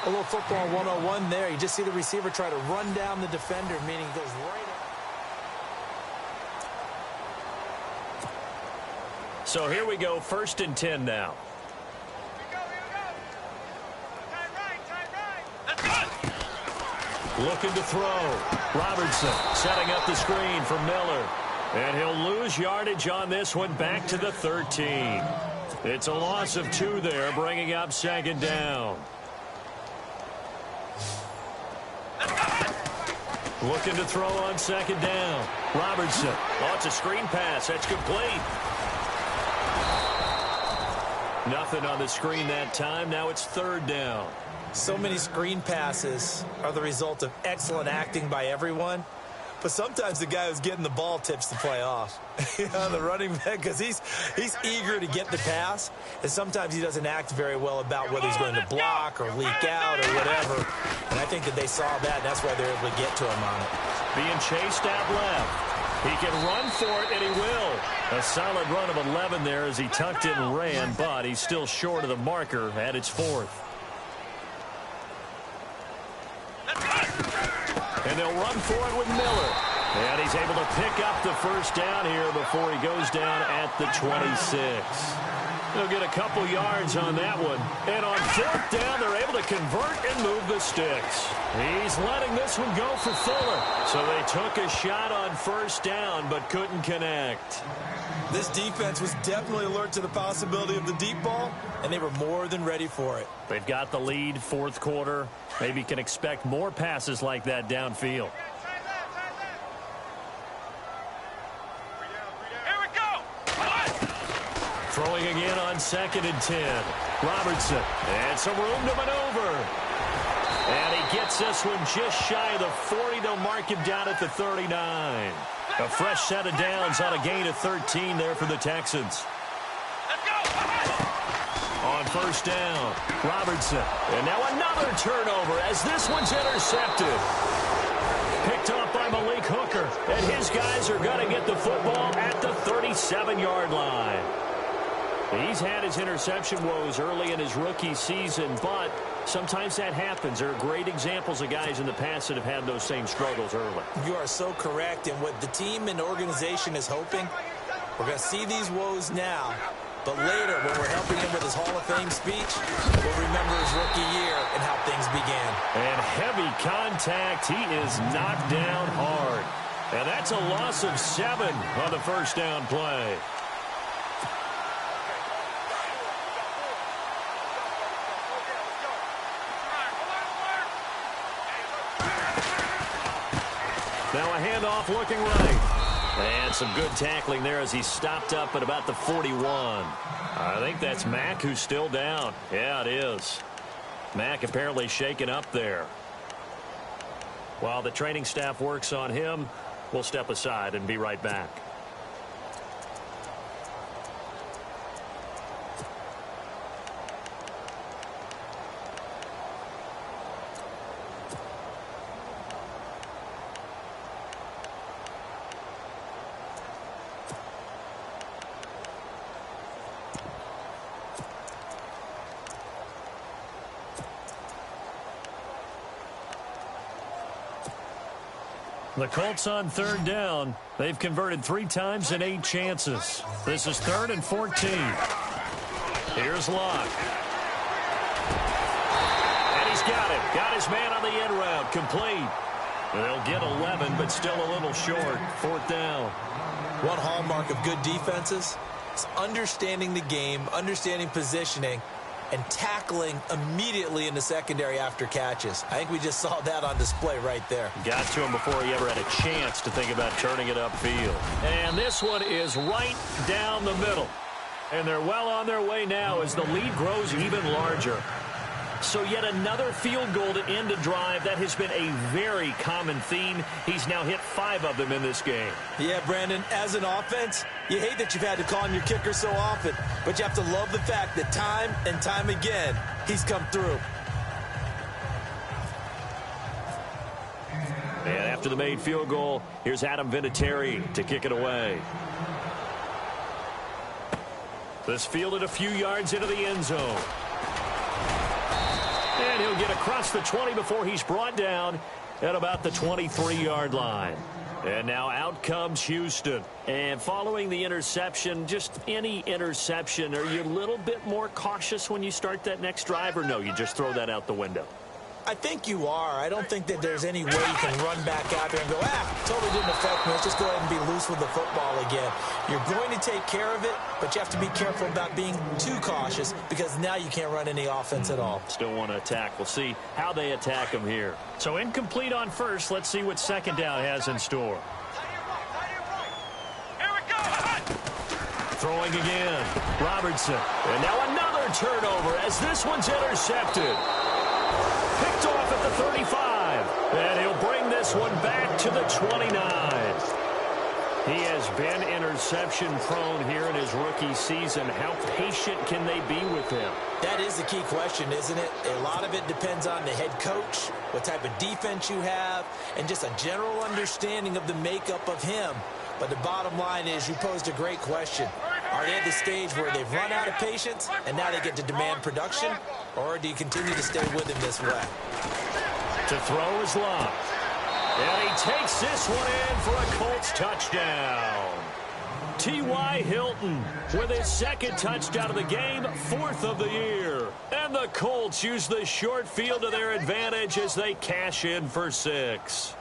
A little football 101 there. You just see the receiver try to run down the defender, meaning he goes right up. So here we go, 1st and 10 now. Looking to throw. Robertson setting up the screen for Miller. And he'll lose yardage on this one back to the 13. It's a loss of 2 there, bringing up 2nd down. Looking to throw on 2nd down. Robertson. Oh, it's a screen pass. That's complete. Nothing on the screen that time. Now it's 3rd down. So many screen passes are the result of excellent acting by everyone. But sometimes the guy who's getting the ball tips the play off. The running back, because he's eager to get the pass. And sometimes he doesn't act very well about whether he's going to block or leak out or whatever. And I think that they saw that, and that's why they're able to get to him on it. Being chased out left. He can run for it, and he will. A solid run of 11 there as he tucked it and ran, but he's still short of the marker at its 4th. And they'll run for it with Miller. And he's able to pick up the 1st down here before he goes down at the 26. They'll get a couple yards on that one. And on 4th down, they're able to convert and move the sticks. He's letting this one go for Fuller. So they took a shot on 1st down, but couldn't connect. This defense was definitely alert to the possibility of the deep ball, and they were more than ready for it. They've got the lead, 4th quarter. Maybe can expect more passes like that downfield. Here we go. Throwing again on 2nd and 10. Robertson. And some room to maneuver. And he gets this one just shy of the 40. They'll mark him down at the 39. A fresh set of downs on a gain of 13 there for the Texans. Let's go. On 1st down, Robertson. And now another turnover as this one's intercepted. Picked up by Malik Hooker. And his guys are going to get the football at the 37-yard line. He's had his interception woes early in his rookie season, but sometimes that happens. There are great examples of guys in the past that have had those same struggles early. You are so correct. And what the team and organization is hoping, we're going to see these woes now, But later, when we're helping him with his Hall of Fame speech, we'll remember his rookie year and how things began. And heavy contact. He is knocked down hard. And that's a loss of 7 on the first down play. Now a handoff looking right. And some good tackling there as he stopped up at about the 41. I think that's Mack who's still down. Yeah, it is. Mack apparently shaken up there. While the training staff works on him, we'll step aside and be right back. The Colts on third down. They've converted 3 times in 8 chances. This is 3rd and 14. Here's Locke. And he's got him. Got his man on the end route. Complete. They'll get 11, but still a little short. 4th down. One hallmark of good defenses is understanding the game, understanding positioning, and tackling immediately in the secondary after catches. I think we just saw that on display right there. Got to him before he ever had a chance to think about turning it upfield. And this one is right down the middle. And they're well on their way now as the lead grows even larger. So yet another field goal to end a drive. That has been a very common theme. He's now hit 5 of them in this game. Yeah, Brandon, as an offense, you hate that you've had to call on your kicker so often, but you have to love the fact that time and time again, he's come through. And after the made field goal, here's Adam Vinatieri to kick it away. This fielded a few yards into the end zone. And he'll get across the 20 before he's brought down at about the 23-yard line. And now out comes Houston. And following the interception, just any interception, are you a little bit more cautious when you start that next drive, or no, you just throw that out the window? I think you are. I don't think that there's any way you can run back out there and go, totally didn't affect me. Let's just go ahead and be loose with the football again. You're going to take care of it, but you have to be careful about being too cautious because now you can't run any offense at all. Still want to attack. We'll see how they attack him here. So incomplete on first. Let's see what second down has in store. Here we go. Throwing again. Robertson. And now another turnover as this one's intercepted. Picked off at the 35. And he'll bring this one back to the 29. He has been interception prone here in his rookie season. How patient can they be with him? That is the key question, isn't it? A lot of it depends on the head coach, what type of defense you have, and just a general understanding of the makeup of him. But the bottom line is you posed a great question. Are they at the stage where they've run out of patience and now they get to demand production? Or do you continue to stay with him this way? To throw is Locke. And he takes this one in for a Colts touchdown. T.Y. Hilton with his 2nd touchdown of the game, 4th of the year. And the Colts use the short field to their advantage as they cash in for 6.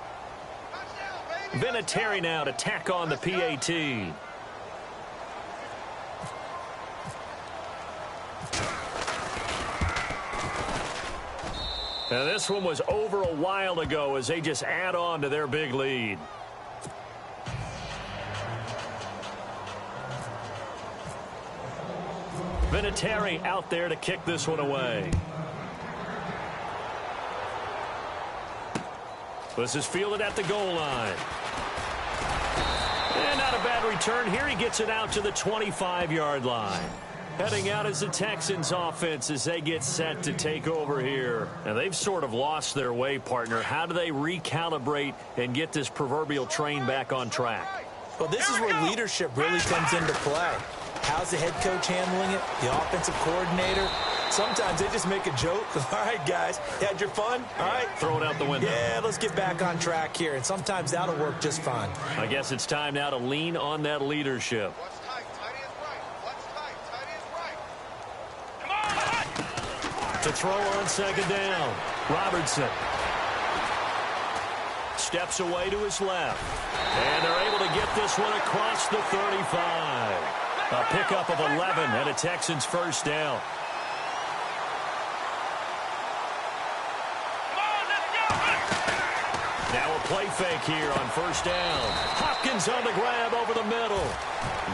Vinatieri now to tack on the PAT. Now this one was over a while ago as they just add on to their big lead. Vinatieri out there to kick this one away. This is fielded at the goal line. And not a bad return here. He gets it out to the 25-yard line. Heading out as the Texans offense as they get set to take over here. And they've sort of lost their way, partner. How do they recalibrate and get this proverbial train back on track? Well, this is where leadership really comes into play. How's the head coach handling it? The offensive coordinator? Sometimes they just make a joke. All right, guys, you had your fun? All right. Throw it out the window. Yeah, let's get back on track here. And sometimes that'll work just fine. I guess it's time now to lean on that leadership. What's tight? Tight is right. What's tight? Tight is To throw on second down. Robertson steps away to his left. And they're able to get this one across the 35. A pickup of 11 and a Texans first down. Now a play fake here on first down. Hopkins on the grab over the middle.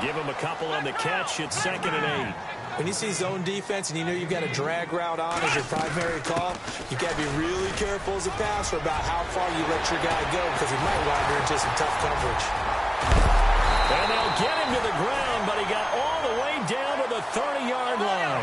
Give him a couple on the catch. It's 2nd and 8. When you see zone defense and you know you've got a drag route on as your primary call, you've got to be really careful as a passer about how far you let your guy go because he might wander into some tough coverage. And they'll get him to the ground, but he got all the way down to the 30-yard line.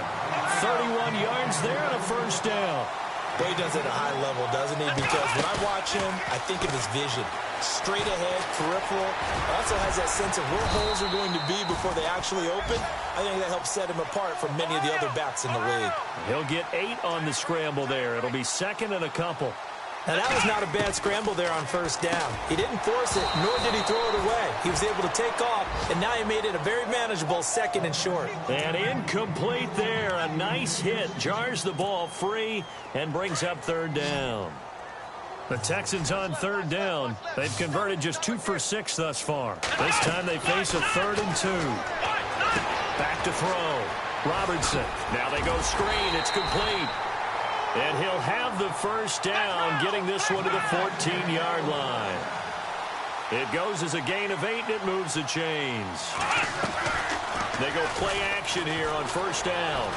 31 yards there and a first down. Boy, he does it at a high level, doesn't he? Because when I watch him, I think of his vision. Straight ahead, peripheral. Also has that sense of where holes are going to be before they actually open. I think that helps set him apart from many of the other backs in the league. He'll get 8 on the scramble there. It'll be 2nd and a couple. Now, that was not a bad scramble there on first down. He didn't force it, nor did he throw it away. He was able to take off, and now he made it a very manageable 2nd and short. And incomplete there. A nice hit. Jars the ball free and brings up 3rd down. The Texans on 3rd down. They've converted just 2 for 6 thus far. This time they face a 3rd and 2. Back to throw. Robertson. Now they go screen. It's complete. And he'll have the first down, getting this one to the 14-yard line. It goes as a gain of 8, and it moves the chains. They go play action here on first down.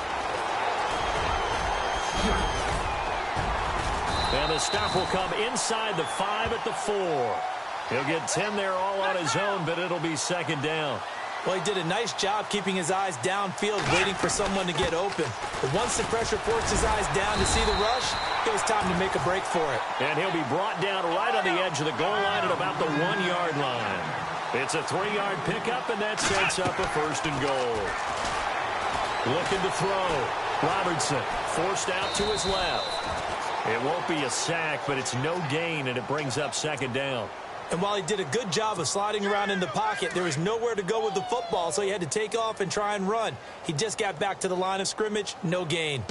And the stop will come inside the 5 at the 4. He'll get 10 there all on his own, but it'll be 2nd down. Well, he did a nice job keeping his eyes downfield, waiting for someone to get open. But once the pressure forced his eyes down to see the rush, it was time to make a break for it. And he'll be brought down right on the edge of the goal line at about the 1-yard line. It's a 3-yard pickup, and that sets up a 1st and goal. Looking to throw. Robertson forced out to his left. It won't be a sack, but it's no gain, and it brings up 2nd down. And while he did a good job of sliding around in the pocket, there was nowhere to go with the football, so he had to take off and try and run. He just got back to the line of scrimmage, no gain.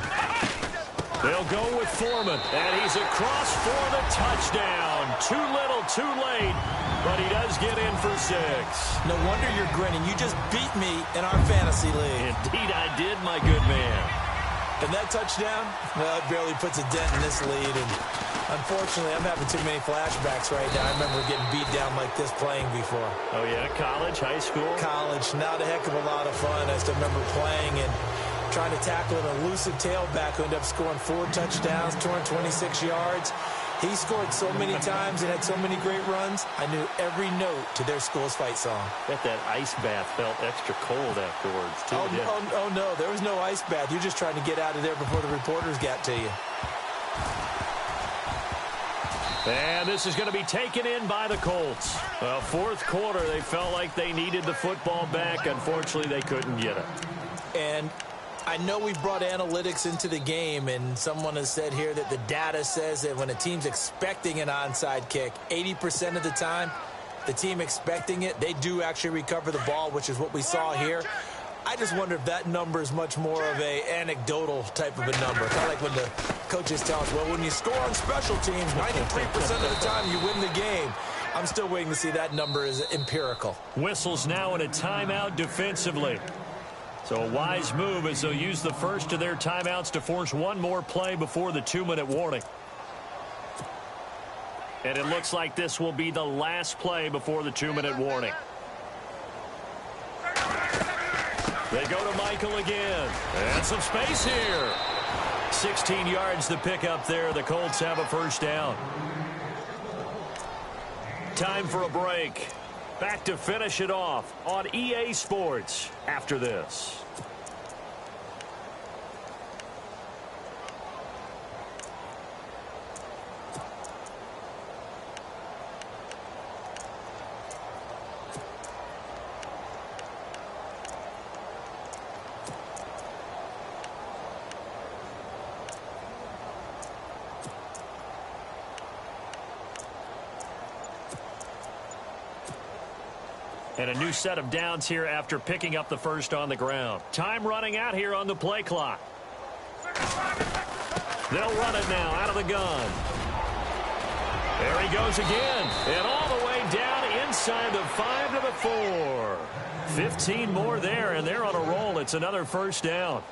They'll go with Foreman, and he's across for the touchdown. Too little, too late, but he does get in for 6. No wonder you're grinning. You just beat me in our fantasy league. Indeed I did, my good man. And that touchdown, well, it barely puts a dent in this lead. And unfortunately, I'm having too many flashbacks right now. I remember getting beat down like this playing before. Oh, yeah? College, high school? College. Not a heck of a lot of fun. I still remember playing and trying to tackle an elusive tailback who ended up scoring 4 touchdowns, 226 yards. He scored so many times and had so many great runs, I knew every note to their school's fight song. Bet that ice bath felt extra cold afterwards, too. Oh, no, there was no ice bath. You're just trying to get out of there before the reporters got to you. And this is going to be taken in by the Colts. Well, 4th quarter, they felt like they needed the football back. Unfortunately, they couldn't get it. And I know we've brought analytics into the game, and someone has said here that the data says that when a team's expecting an onside kick, 80% of the time, the team expecting it, they do actually recover the ball, which is what we saw here. I just wonder if that number is much more of a anecdotal type of a number. Kind of like when the coaches tell us, well, when you score on special teams, 93% of the time you win the game. I'm still waiting to see that number is empirical. Whistles now in a timeout defensively. So a wise move as they'll use the first of their timeouts to force one more play before the 2-minute warning. And it looks like this will be the last play before the 2-minute warning. They go to Michael again. And some space here. 16 yards to pick up there. The Colts have a first down. Time for a break. Back to finish it off on EA Sports after this. And a new set of downs here after picking up the first on the ground. Time running out here on the play clock. They'll run it now out of the gun. There he goes again. And all the way down inside the 5 to the 4. 15 more there, and they're on a roll. It's another first down.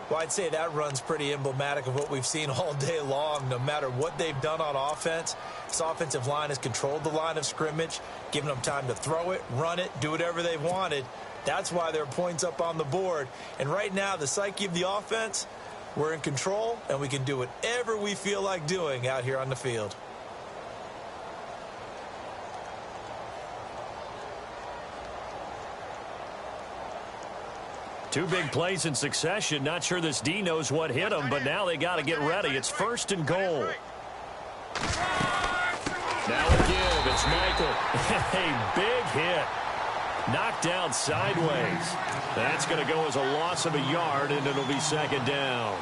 Well, I'd say that run's pretty emblematic of what we've seen all day long. No matter what they've done on offense, this offensive line has controlled the line of scrimmage, given them time to throw it, run it, do whatever they've wanted. That's why there are points up on the board. And right now, the psyche of the offense, we're in control, and we can do whatever we feel like doing out here on the field. Two big plays in succession. Not sure this D knows what hit him, but now they got to get ready. It's 1st and goal. Now a give. It's Michael. A big hit. Knocked down sideways. That's going to go as a loss of a yard, and it'll be 2nd down.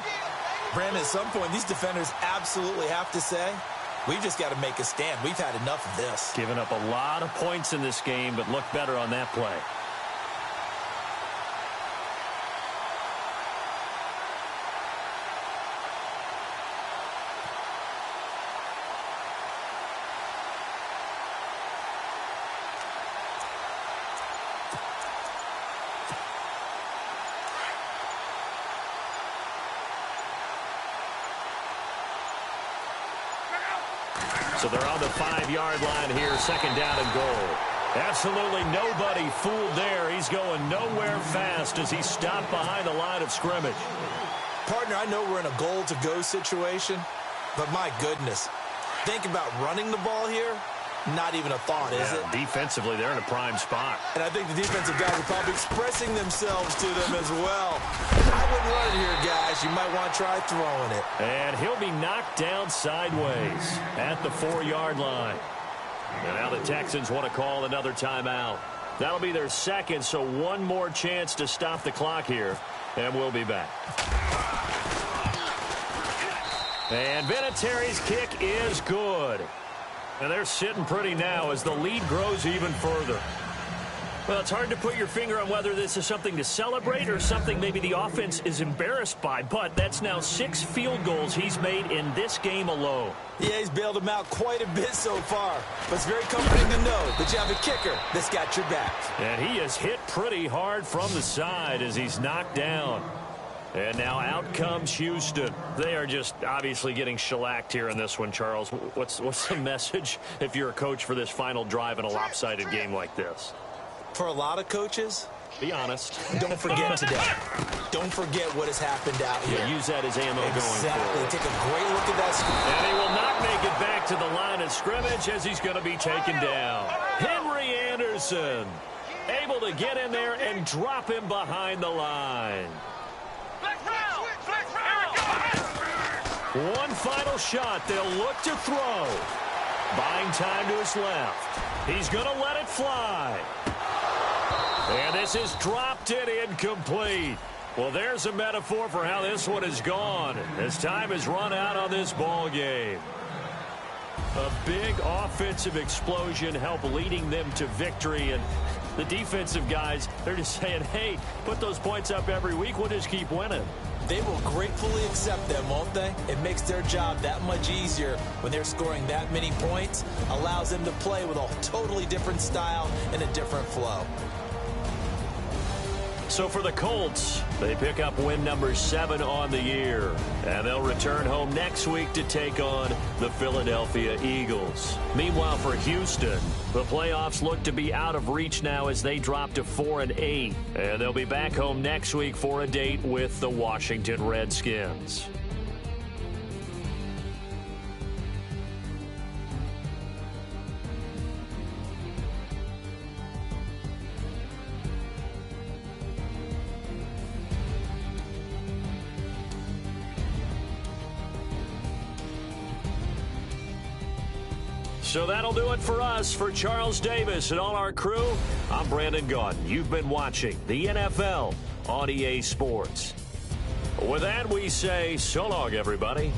Brandon, at some point, these defenders absolutely have to say, we've just got to make a stand. We've had enough of this. Giving up a lot of points in this game, but look better on that play. So they're on the 5-yard line here, 2nd down and goal. Absolutely nobody fooled there. He's going nowhere fast as he's stopped behind the line of scrimmage. Partner, I know we're in a goal-to-go situation, but my goodness, think about running the ball here. Not even a thought, is it? Defensively, they're in a prime spot. And I think the defensive guys are probably expressing themselves to them as well. I wouldn't run it here, guys. You might want to try throwing it. And he'll be knocked down sideways at the 4-yard line. And now the Texans want to call another timeout. That'll be their 2nd, so one more chance to stop the clock here. And we'll be back. And Vinatieri's kick is good. And they're sitting pretty now as the lead grows even further. Well, it's hard to put your finger on whether this is something to celebrate or something maybe the offense is embarrassed by, but that's now 6 field goals he's made in this game alone. Yeah, he's bailed them out quite a bit so far, but it's very comforting to know that you have a kicker that's got your back. And he is hit pretty hard from the side as he's knocked down. And now out comes Houston. They are just obviously getting shellacked here in this one, Charles. What's the message if you're a coach for this final drive in a lopsided game like this? For a lot of coaches, be honest. Don't forget today. Don't forget what has happened out here. Yeah, use that as ammo going forward. Take a great look at that screen. And he will not make it back to the line of scrimmage as he's going to be taken down. Henry Anderson able to get in there and drop him behind the line. One final shot. They'll look to throw. Buying time to his left. He's going to let it fly. And this is dropped it incomplete. Well, there's a metaphor for how this one has gone as time has run out on this ball game. A big offensive explosion helped leading them to victory, and the defensive guys, they're just saying, hey, put those points up every week, we'll just keep winning. They will gratefully accept them, won't they? It makes their job that much easier when they're scoring that many points, allows them to play with a totally different style and a different flow. So for the Colts, they pick up win number 7 on the year. And they'll return home next week to take on the Philadelphia Eagles. Meanwhile, for Houston, the playoffs look to be out of reach now as they drop to 4-8. And they'll be back home next week for a date with the Washington Redskins. So that'll do it for us. For Charles Davis and all our crew, I'm Brandon Gaudin. You've been watching the NFL on EA Sports. With that, we say so long, everybody.